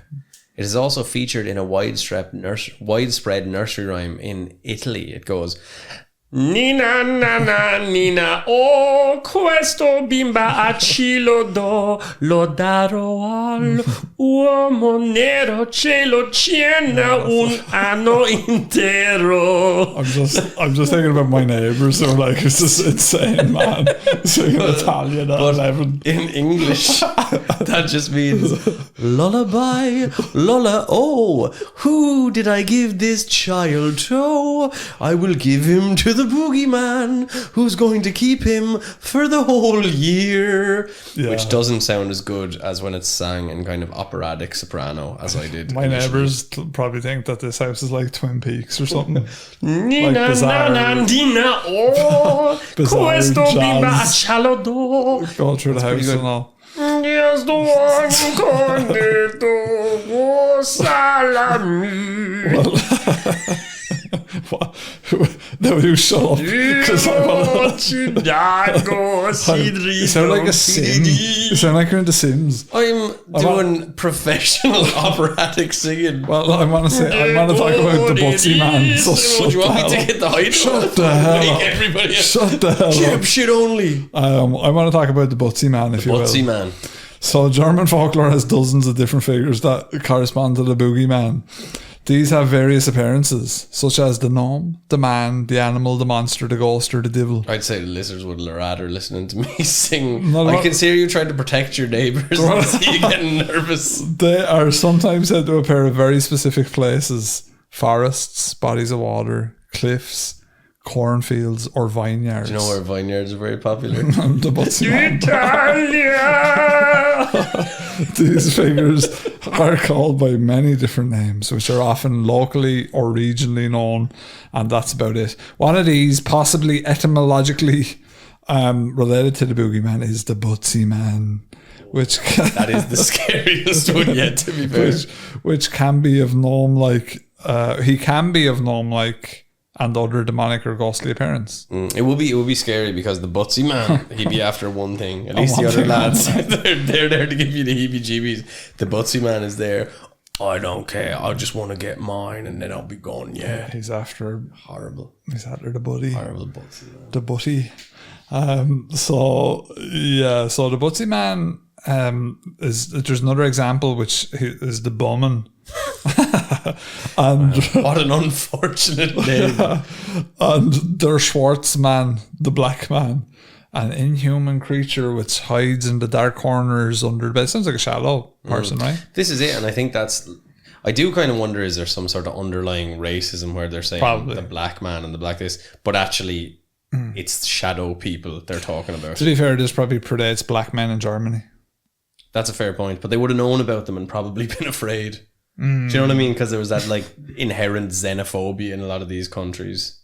[SPEAKER 3] It is also featured in a widespread nursery rhyme in Italy. It goes, Nina, nana, Nina, oh, questo bimba a ci lo do, lo darò all'uomo nero, ce lo tiene un anno intero.
[SPEAKER 2] I'm just thinking about my neighbours who are like, it's this insane man singing Italian at 11.
[SPEAKER 3] In English, that just means lullaby, lulla, oh, who did I give this child to? I will give him to the boogeyman, who's going to keep him for the whole year. Yeah. Which doesn't sound as good as when it's sang in kind of operatic soprano, as I did.
[SPEAKER 2] My neighbours probably think that this house is like Twin Peaks or something.
[SPEAKER 3] Nina, like bizarre, nina, oh, questo bimba a cialodo.
[SPEAKER 2] Go through the house and all.
[SPEAKER 3] Yes, the one cornetto, oh, salami.
[SPEAKER 2] What? No, you shut up. Because I want to. You sound like a sim. You sound like you're into Sims.
[SPEAKER 3] I'm doing professional operatic singing.
[SPEAKER 2] Well, I want to talk about the Butsy Man. So
[SPEAKER 3] do you want me to get the height?
[SPEAKER 2] Shut the hell up.
[SPEAKER 3] Everybody
[SPEAKER 2] Shut the hell up.
[SPEAKER 3] Shit only.
[SPEAKER 2] I want to talk about the Butsy Man, if you will.
[SPEAKER 3] Butsy Man.
[SPEAKER 2] So German folklore has dozens of different figures that correspond to the boogeyman. These have various appearances, such as the gnome, the man, the animal, the monster, the ghost, or the devil.
[SPEAKER 3] I'd say the listeners would rather listening to me sing. I can see you trying to protect your neighbours and see you getting nervous.
[SPEAKER 2] They are sometimes said to appear at very specific places: forests, bodies of water, cliffs, cornfields, or vineyards.
[SPEAKER 3] Do you know where vineyards are very popular?
[SPEAKER 2] The Butsy Man. These figures are called by many different names, which are often locally or regionally known, and that's about it. One of these, possibly etymologically related to the boogeyman, is the Butsy Man, which
[SPEAKER 3] that is the scariest one yet, to be fair.
[SPEAKER 2] Which can be of gnome-like. He can be of gnome-like and other demonic or ghostly appearance.
[SPEAKER 3] It will be scary because the Butsy Man, he'd be after one thing. At least the other lads, they're there to give you the heebie-jeebies. The Butsy Man is there. I don't care. I just want to get mine and then I'll be gone. Yeah.
[SPEAKER 2] He's after...
[SPEAKER 3] Horrible.
[SPEAKER 2] He's after the buddy.
[SPEAKER 3] Horrible Butsy Man.
[SPEAKER 2] The butty. So the Butsy Man there's another example, which is the Bowman. And
[SPEAKER 3] what an unfortunate name.
[SPEAKER 2] And der Schwarzman, the black man, an inhuman creature which hides in the dark corners under the bed. Sounds like a shadow person, right?
[SPEAKER 3] This is it, and I think I do kind of wonder, is there some sort of underlying racism where they're saying probably the black man and the black this, but actually it's shadow people they're talking about.
[SPEAKER 2] To be fair, this probably predates black men in Germany.
[SPEAKER 3] That's a fair point, but they would have known about them and probably been afraid. Do you know what I mean? Because there was that like inherent xenophobia in a lot of these countries.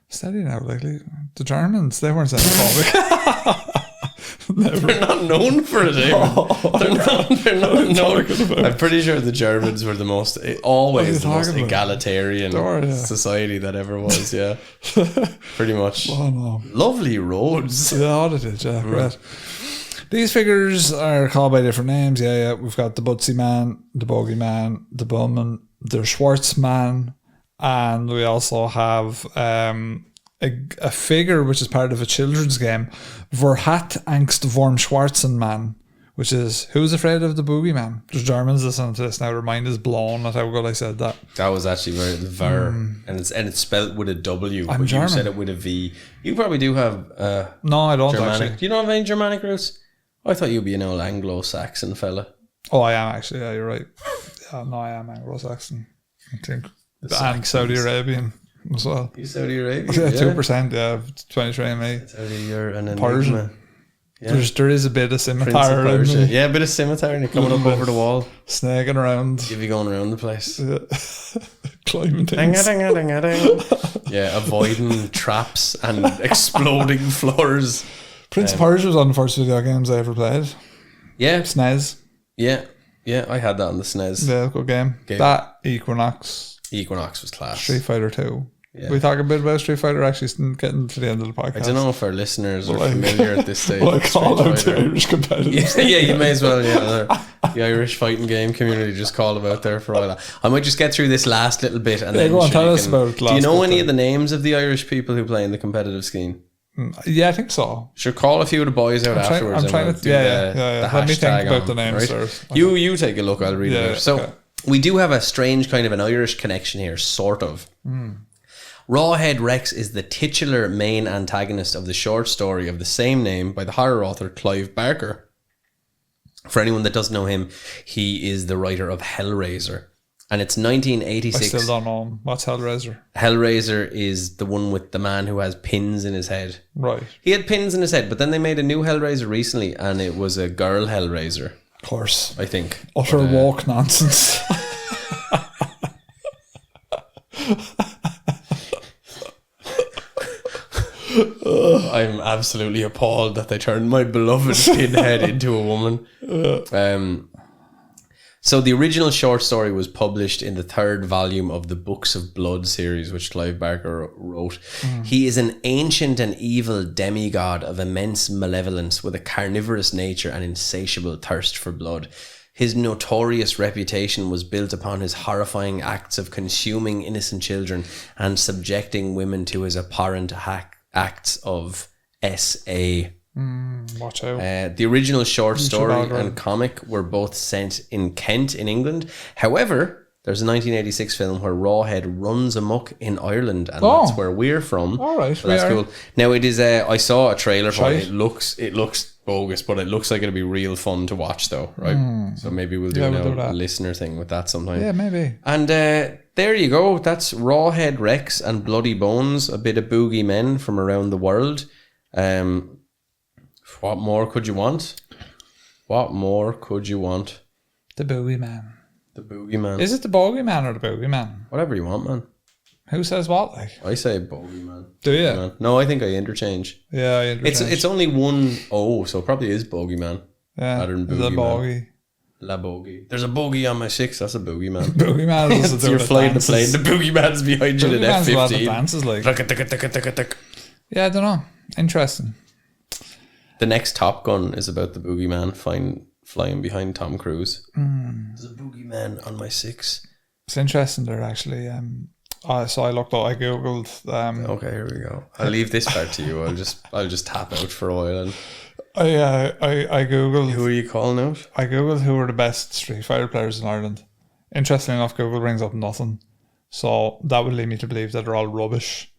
[SPEAKER 2] Steady now, like the Germans, they weren't xenophobic.
[SPEAKER 3] They're not known for it. They're not known. I'm pretty sure the Germans were the most egalitarian society that ever was. Yeah, pretty much.
[SPEAKER 2] Oh no,
[SPEAKER 3] lovely roads.
[SPEAKER 2] Yeah, they did. Yeah, great. These figures are called by different names. Yeah. We've got the Butsy Man, the Bogeyman, the Bowman, the Schwarzman, and we also have a figure which is part of a children's game, Wer hat Angst vorm Schwarzen Mann, which is who's afraid of the boogeyman. There's Germans listening to this now. Their mind is blown at how good I said that.
[SPEAKER 3] That was actually very ver, and it's spelled with a W.
[SPEAKER 2] I'm
[SPEAKER 3] but
[SPEAKER 2] German.
[SPEAKER 3] You said it with a V. You probably do have.
[SPEAKER 2] No, I don't
[SPEAKER 3] Germanic.
[SPEAKER 2] actually.
[SPEAKER 3] Do you not have any Germanic roots? I thought you'd be an old Anglo-Saxon fella.
[SPEAKER 2] Oh, I am actually. Yeah, you're right. Yeah, no, I am Anglo-Saxon. I think, and Saudi Arabian as well.
[SPEAKER 3] You Saudi Arabian?
[SPEAKER 2] Yeah, 2%. Yeah, 23andMe.
[SPEAKER 3] Saudi, you're an enigma.
[SPEAKER 2] Persian. Yeah. There is a bit of scimitar in me.
[SPEAKER 3] Yeah, a bit of scimitar and you're coming up over the wall.
[SPEAKER 2] Snagging around.
[SPEAKER 3] You'll be going around the place.
[SPEAKER 2] Yeah. Climbing things.
[SPEAKER 3] Yeah, avoiding traps and exploding floors.
[SPEAKER 2] Prince of Persia was on the first video games I ever played.
[SPEAKER 3] Yeah.
[SPEAKER 2] SNES.
[SPEAKER 3] Yeah, I had that on the SNES.
[SPEAKER 2] Yeah, good game. That, Equinox.
[SPEAKER 3] Equinox was class.
[SPEAKER 2] Street Fighter 2.
[SPEAKER 3] Yeah.
[SPEAKER 2] We talk a bit about Street Fighter actually getting to the end of the podcast.
[SPEAKER 3] I don't know if our listeners are familiar at this stage.
[SPEAKER 2] Well, I call out the Irish competitors.
[SPEAKER 3] Yeah, you may as well. Yeah, The Irish fighting game community just called about there for a while. I might just get through this last little bit and then
[SPEAKER 2] go on,
[SPEAKER 3] sure
[SPEAKER 2] tell
[SPEAKER 3] you
[SPEAKER 2] us about
[SPEAKER 3] do you know
[SPEAKER 2] last
[SPEAKER 3] any
[SPEAKER 2] bit
[SPEAKER 3] of the names of the Irish people who play in the competitive scene?
[SPEAKER 2] Yeah, I think so.
[SPEAKER 3] Sure, call a few of the boys out afterwards.
[SPEAKER 2] I'm trying
[SPEAKER 3] we'll
[SPEAKER 2] to.
[SPEAKER 3] do
[SPEAKER 2] Yeah.
[SPEAKER 3] the
[SPEAKER 2] Let me think
[SPEAKER 3] hashtag
[SPEAKER 2] about
[SPEAKER 3] on,
[SPEAKER 2] the names
[SPEAKER 3] right?
[SPEAKER 2] first.
[SPEAKER 3] You take a look. I'll read it out. So
[SPEAKER 2] okay.
[SPEAKER 3] we do have a strange kind of an Irish connection here, sort of. Rawhead Rex is the titular main antagonist of the short story of the same name by the horror author Clive Barker. For anyone that doesn't know him, he is the writer of Hellraiser. And it's 1986.
[SPEAKER 2] I still don't know him. What's Hellraiser?
[SPEAKER 3] Hellraiser is the one with the man who has pins in his head.
[SPEAKER 2] Right.
[SPEAKER 3] He had pins in his head, but then they made a new Hellraiser recently, and it was a girl Hellraiser,
[SPEAKER 2] Of course.
[SPEAKER 3] I think.
[SPEAKER 2] Utter woke nonsense.
[SPEAKER 3] I'm absolutely appalled that they turned my beloved pinhead into a woman. So the original short story was published in the 3rd volume of the Books of Blood series, which Clive Barker wrote. He is an ancient and evil demigod of immense malevolence with a carnivorous nature and insatiable thirst for blood. His notorious reputation was built upon his horrifying acts of consuming innocent children and subjecting women to his abhorrent acts of S.A.
[SPEAKER 2] Watch out.
[SPEAKER 3] The original short
[SPEAKER 2] YouTube
[SPEAKER 3] story
[SPEAKER 2] algorithm.
[SPEAKER 3] and comic were both sent in Kent in England. However, there's a 1986 film where Rawhead runs amok in Ireland, and that's where we're from.
[SPEAKER 2] All right,
[SPEAKER 3] so that's
[SPEAKER 2] we are.
[SPEAKER 3] cool. Now it is. I saw a trailer for it.
[SPEAKER 2] Shite.
[SPEAKER 3] It looks bogus, but it looks like it'll be real fun to watch, though. Right? So maybe we'll do a listener thing with that sometime.
[SPEAKER 2] Yeah, maybe.
[SPEAKER 3] And there you go. That's Rawhead Rex and Bloody Bones, a bit of boogeymen from around the world. What more could you want? What more could you want?
[SPEAKER 2] The Boogeyman.
[SPEAKER 3] The boogeyman.
[SPEAKER 2] Is it the Bogeyman or the Boogeyman?
[SPEAKER 3] Whatever you want, man.
[SPEAKER 2] Who says what? Like,
[SPEAKER 3] I say bogeyman.
[SPEAKER 2] do you?
[SPEAKER 3] Man. No, I think I interchange.
[SPEAKER 2] Yeah, I interchange.
[SPEAKER 3] It's only one O, so it probably is bogeyman.
[SPEAKER 2] yeah,
[SPEAKER 3] rather than
[SPEAKER 2] the
[SPEAKER 3] boogeyman.
[SPEAKER 2] Bogey.
[SPEAKER 3] La bogey. There's a bogey on my 6. That's a boogeyman.
[SPEAKER 2] Boogeyman is
[SPEAKER 3] So you're flying the plane. The boogeyman's behind you in
[SPEAKER 2] Boogeyman's the lad that
[SPEAKER 3] F-15.
[SPEAKER 2] dances like. Yeah, I don't know. Interesting.
[SPEAKER 3] The next Top Gun is about the boogeyman flying behind Tom Cruise. There's a boogeyman on my 6.
[SPEAKER 2] It's interesting there actually. So I looked up. I googled.
[SPEAKER 3] Okay, here we go. I'll leave this part to you. I'll just tap out for a while. And
[SPEAKER 2] I googled.
[SPEAKER 3] who are you calling out?
[SPEAKER 2] I googled who were the best Street Fighter players in Ireland. Interestingly enough, Google brings up nothing. So that would lead me to believe that they're all rubbish.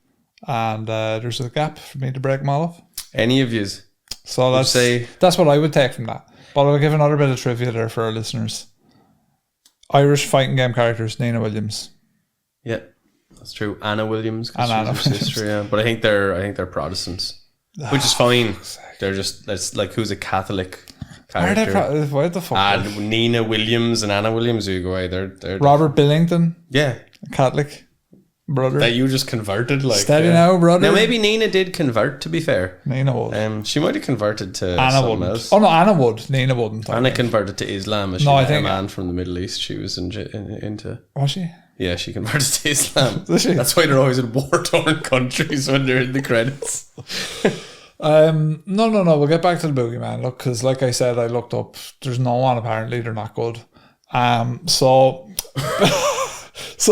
[SPEAKER 2] And there's a gap for me to break them all up.
[SPEAKER 3] Any of yous?
[SPEAKER 2] So that's what I would take from that. But I'll give another bit of trivia there for our listeners. Irish fighting game characters, Nina Williams.
[SPEAKER 3] Yeah, that's true. Anna Williams, 'cause
[SPEAKER 2] And
[SPEAKER 3] she's her
[SPEAKER 2] Anna
[SPEAKER 3] sister. Yeah, but I think they're Protestants, which is fine. They're just that's like who's a Catholic
[SPEAKER 2] Are they
[SPEAKER 3] character.
[SPEAKER 2] what the fuck?
[SPEAKER 3] And Nina Williams and Anna Williams, who go away. They're
[SPEAKER 2] Robert Billington,
[SPEAKER 3] yeah.
[SPEAKER 2] Catholic brother.
[SPEAKER 3] That you just converted, like
[SPEAKER 2] Steady now, brother.
[SPEAKER 3] Now maybe Nina did convert. To be fair,
[SPEAKER 2] Nina would.
[SPEAKER 3] she might have converted to
[SPEAKER 2] Anna
[SPEAKER 3] something
[SPEAKER 2] wouldn't.
[SPEAKER 3] else.
[SPEAKER 2] Oh no, Anna would. Nina wouldn't.
[SPEAKER 3] Anna converted to Islam. As she
[SPEAKER 2] No, I
[SPEAKER 3] met
[SPEAKER 2] think-
[SPEAKER 3] a man from the Middle East. She was into.
[SPEAKER 2] Was she?
[SPEAKER 3] Yeah, she converted to Islam.
[SPEAKER 2] Did she?
[SPEAKER 3] That's why they're always in war-torn countries when they're in the credits.
[SPEAKER 2] No. We'll get back to the Boogeyman. Look, because like I said, I looked up. There's no one. Apparently, they're not good. So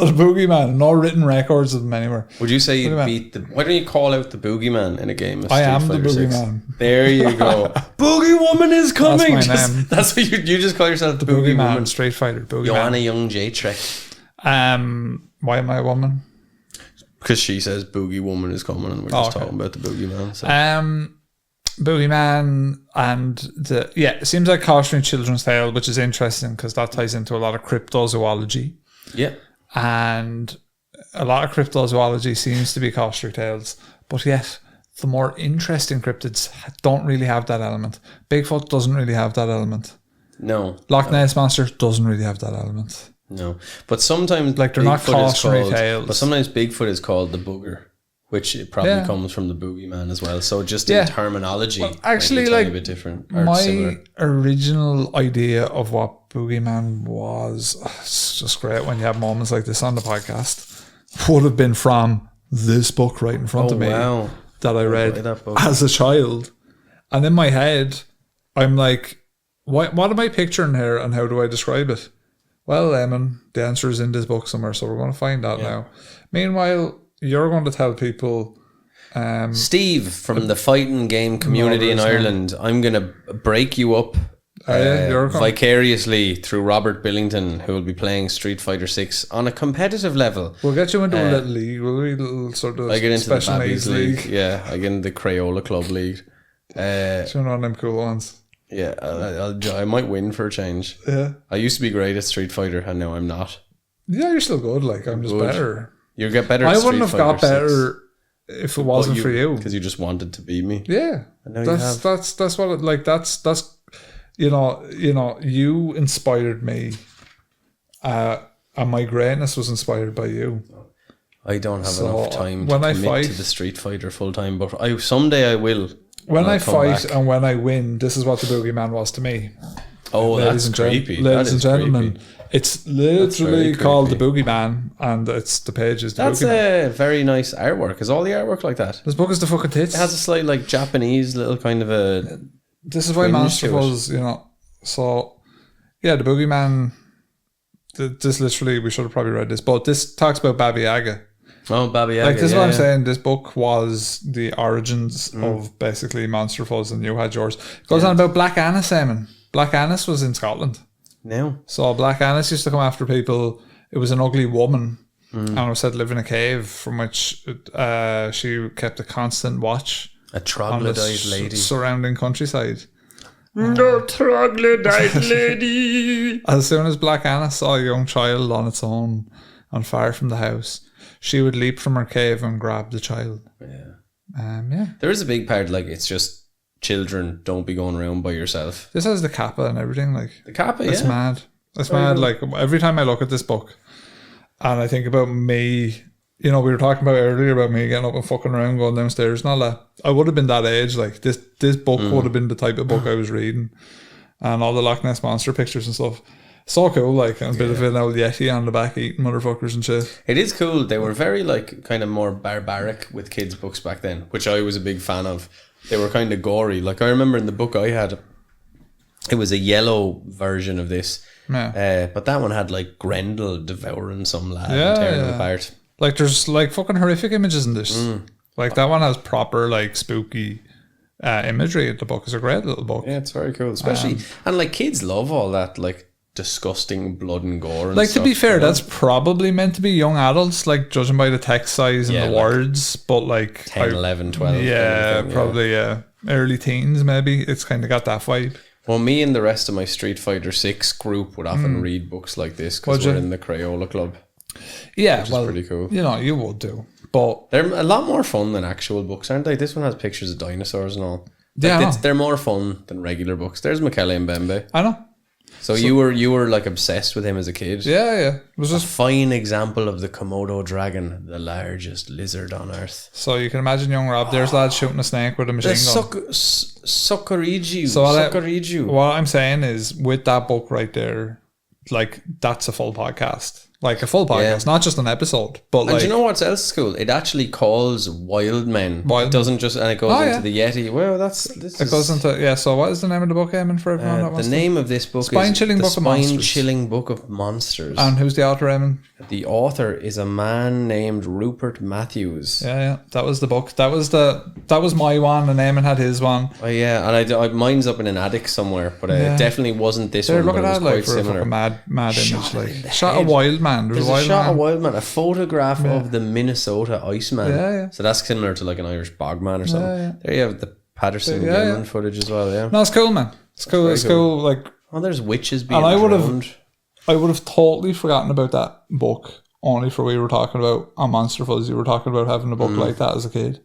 [SPEAKER 2] the Boogeyman. No written records of them anywhere.
[SPEAKER 3] Would you say you'd
[SPEAKER 2] Boogeyman.
[SPEAKER 3] beat the... Why don't you call out the boogeyman in a game of
[SPEAKER 2] I
[SPEAKER 3] Street
[SPEAKER 2] am the
[SPEAKER 3] Fighter 6?
[SPEAKER 2] Boogeyman.
[SPEAKER 3] There you go. Boogie Woman is coming!
[SPEAKER 2] That's my name.
[SPEAKER 3] That's what you just call yourself, the
[SPEAKER 2] Boogeyman.
[SPEAKER 3] Boogie Woman.
[SPEAKER 2] Street Fighter. Boogeyman.
[SPEAKER 3] Joanna Young J-Trek.
[SPEAKER 2] Why am I a woman?
[SPEAKER 3] Because she says Boogie Woman is coming and we're just talking about the Boogeyman. So.
[SPEAKER 2] Boogeyman and it seems like cautionary children's tale, which is interesting because that ties into a lot of cryptozoology.
[SPEAKER 3] Yeah.
[SPEAKER 2] And a lot of cryptozoology seems to be cautionary tales, but yet the more interesting cryptids don't really have that element. Bigfoot doesn't really have that element.
[SPEAKER 3] No.
[SPEAKER 2] Loch Ness Monster doesn't really have that element.
[SPEAKER 3] No. But sometimes
[SPEAKER 2] Like they're not cautionary tales.
[SPEAKER 3] But sometimes Bigfoot is called the booger, which it probably comes from the boogeyman as well. So just in terminology,
[SPEAKER 2] actually,
[SPEAKER 3] might be a
[SPEAKER 2] like
[SPEAKER 3] tiny bit different. Or
[SPEAKER 2] my
[SPEAKER 3] similar.
[SPEAKER 2] original idea of what Boogeyman was, it's just great when you have moments like this on the podcast, would have been from this book right in front of me that I read
[SPEAKER 3] that book.
[SPEAKER 2] as a child. And in my head, I'm like, what am I picturing here, and how do I describe it? Well, Eamon, the answer is in this book somewhere, so we're going to find out now. Meanwhile, you're going to tell people.
[SPEAKER 3] Steve from the fighting game community in Ireland. I'm going to break you up vicariously through Robert Billington, who will be playing Street Fighter 6 on a competitive level.
[SPEAKER 2] We'll get you into a little league. We'll be a little sort of
[SPEAKER 3] I get into
[SPEAKER 2] special
[SPEAKER 3] the Babbies
[SPEAKER 2] league.
[SPEAKER 3] League. Yeah, I get into the Crayola Club League.
[SPEAKER 2] It's one of them cool ones.
[SPEAKER 3] Yeah, I might win for a change.
[SPEAKER 2] Yeah.
[SPEAKER 3] I used to be great at Street Fighter, and now I'm not.
[SPEAKER 2] Yeah, you're still good. Like, I'm just better.
[SPEAKER 3] You get better at
[SPEAKER 2] I
[SPEAKER 3] Street
[SPEAKER 2] wouldn't have got
[SPEAKER 3] Fighter
[SPEAKER 2] better if it wasn't for you.
[SPEAKER 3] Because you just wanted to beat me.
[SPEAKER 2] Yeah. That's what it, like, that's you know, you inspired me, and my greatness was inspired by you.
[SPEAKER 3] I don't have enough time
[SPEAKER 2] when
[SPEAKER 3] to
[SPEAKER 2] I
[SPEAKER 3] commit
[SPEAKER 2] fight
[SPEAKER 3] to the Street Fighter full time, but someday I will.
[SPEAKER 2] When I fight and when I win, this is what the Boogeyman was to me.
[SPEAKER 3] Oh, that's creepy.
[SPEAKER 2] Ladies and gentlemen,
[SPEAKER 3] creepy.
[SPEAKER 2] It's literally called the Boogeyman, and it's the page is the
[SPEAKER 3] That's
[SPEAKER 2] Boogeyman.
[SPEAKER 3] a very nice artwork. Is all the artwork like that?
[SPEAKER 2] This book is the fucking tits.
[SPEAKER 3] It has a slight like Japanese little kind of a.
[SPEAKER 2] This is why Monsterfuls, So, yeah, the Boogeyman. This literally, we should have probably read this, but this talks about Baba Yaga.
[SPEAKER 3] Oh, Baba Yaga.
[SPEAKER 2] Like, this is what I'm saying. This book was the origins of basically Monsterfuls, and you had yours. It goes on about Black Annis, Eamon. Black Annis was in Scotland.
[SPEAKER 3] No.
[SPEAKER 2] So Black Annis used to come after people. It was an ugly woman, and it was said to live in a cave from which she kept a constant watch.
[SPEAKER 3] A troglodyte lady.
[SPEAKER 2] Surrounding countryside.
[SPEAKER 3] The troglodyte lady.
[SPEAKER 2] As soon as Black Annis saw a young child on its own and far from the house, she would leap from her cave and grab the child. Yeah.
[SPEAKER 3] There is a big part, like, it's just children, don't be going around by yourself.
[SPEAKER 2] This has the kappa and everything, like.
[SPEAKER 3] The kappa,
[SPEAKER 2] It's mad. It's mad. Like, every time I look at this book and I think about me, we were talking about earlier about me getting up and fucking around, going downstairs and all that. I would have been that age. Like, this book would have been the type of book I was reading. And all the Loch Ness Monster pictures and stuff. So cool, like, and a bit of an old Yeti on the back eating motherfuckers and shit.
[SPEAKER 3] It is cool. They were very, like, kind of more barbaric with kids' books back then, which I was a big fan of. They were kind of gory. Like, I remember in the book I had, it was a yellow version of this.
[SPEAKER 2] Yeah.
[SPEAKER 3] But that one had, like, Grendel devouring some lad and tearing him apart.
[SPEAKER 2] Like, there's, like, fucking horrific images in this. Like, that one has proper, like, spooky imagery. The book is a great little book.
[SPEAKER 3] Yeah, it's very cool. Especially, and, like, kids love all that, like, disgusting blood and gore and
[SPEAKER 2] like,
[SPEAKER 3] stuff,
[SPEAKER 2] to be fair, that's probably meant to be young adults, like, judging by the text size and the
[SPEAKER 3] like
[SPEAKER 2] words, but like
[SPEAKER 3] 10, 11, 12
[SPEAKER 2] yeah,
[SPEAKER 3] kind of thing,
[SPEAKER 2] probably early teens maybe. It's kind of got that vibe.
[SPEAKER 3] Well, me and the rest of my Street Fighter 6 group would often read books like this because we're in the Crayola Club.
[SPEAKER 2] Yeah,
[SPEAKER 3] which is pretty cool.
[SPEAKER 2] You would do, but
[SPEAKER 3] they're a lot more fun than actual books, aren't they? This one has pictures of dinosaurs and all.
[SPEAKER 2] Yeah,
[SPEAKER 3] they're more fun than regular books. There's Michele Mbembe.
[SPEAKER 2] I know.
[SPEAKER 3] So you were like obsessed with him as a kid.
[SPEAKER 2] Yeah. It was just
[SPEAKER 3] a fine example of the Komodo dragon, the largest lizard on Earth.
[SPEAKER 2] So you can imagine young Rob. There's lads shooting a snake with a machine gun.
[SPEAKER 3] Socorriju.
[SPEAKER 2] So
[SPEAKER 3] Socorriju.
[SPEAKER 2] What I'm saying is, with that book right there, like, that's a full podcast. Like, a full podcast, not just an episode. But,
[SPEAKER 3] and
[SPEAKER 2] like,
[SPEAKER 3] do you know what's else is cool? It actually calls wild men. It doesn't just, and it goes into the Yeti. Well, goes
[SPEAKER 2] into, so what is the name of the book, Eamon, for everyone that wants
[SPEAKER 3] the name of this book
[SPEAKER 2] Spine-chilling
[SPEAKER 3] is
[SPEAKER 2] book of Monsters.
[SPEAKER 3] Spine-chilling Book of Monsters.
[SPEAKER 2] And who's the author, Eamon?
[SPEAKER 3] The author is a man named Rupert Matthews.
[SPEAKER 2] Yeah. That was the book. That was my one, and Eamon had his one.
[SPEAKER 3] Oh yeah, and I mine's up in an attic somewhere, but it definitely wasn't this one.
[SPEAKER 2] Look at that, like, for
[SPEAKER 3] similar.
[SPEAKER 2] A mad image, like, shot a wild man.
[SPEAKER 3] There's a wild man, a photograph of the Minnesota Iceman.
[SPEAKER 2] Yeah.
[SPEAKER 3] So that's similar to like an Irish bogman or something.
[SPEAKER 2] Yeah.
[SPEAKER 3] There you have the Patterson Gilman footage as well. Yeah.
[SPEAKER 2] No, it's cool, man. It's cool. Like,
[SPEAKER 3] there's witches being
[SPEAKER 2] drowned. I would have totally forgotten about that book only for we were talking about on Monsterfuls. You were talking about having a book like that as a kid,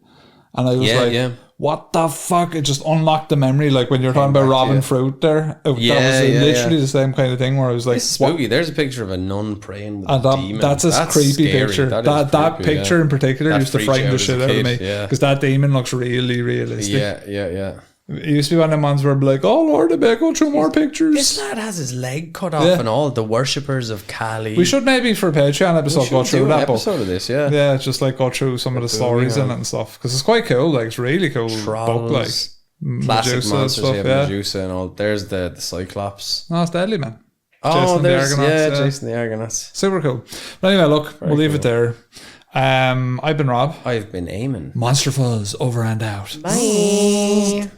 [SPEAKER 2] and I was what the fuck? It just unlocked the memory. Like, when you're talking about Robin Fruit there, that was literally the same kind of thing where I was like,
[SPEAKER 3] it's spooky. There's a picture of a nun praying with
[SPEAKER 2] and
[SPEAKER 3] a demon.
[SPEAKER 2] That's a creepy
[SPEAKER 3] scary.
[SPEAKER 2] picture. That picture in particular used to frighten the shit out of me, because that demon looks really realistic.
[SPEAKER 3] Yeah.
[SPEAKER 2] It used to be one of the ones where I'd be like, oh Lord, I better go through more pictures.
[SPEAKER 3] This lad has his leg cut off and all. The worshippers of Kali.
[SPEAKER 2] We should maybe for a Patreon episode go through that book.
[SPEAKER 3] Episode of this,
[SPEAKER 2] yeah, just like go through some of the stories in it and stuff, because it's quite cool. Like, it's really cool
[SPEAKER 3] Trolls,
[SPEAKER 2] book. Like,
[SPEAKER 3] classic
[SPEAKER 2] Medusa
[SPEAKER 3] monsters.
[SPEAKER 2] stuff,
[SPEAKER 3] You have
[SPEAKER 2] yeah.
[SPEAKER 3] Medusa and all. There's the Cyclops.
[SPEAKER 2] No, it's deadly, man.
[SPEAKER 3] Oh,
[SPEAKER 2] Jason the
[SPEAKER 3] there's
[SPEAKER 2] Argonauts,
[SPEAKER 3] Jason the Argonauts.
[SPEAKER 2] Super cool. But anyway, look, we'll leave it there. I've been Rob.
[SPEAKER 3] I've been Eamon.
[SPEAKER 2] Monster Fuzz over and out.
[SPEAKER 3] Bye.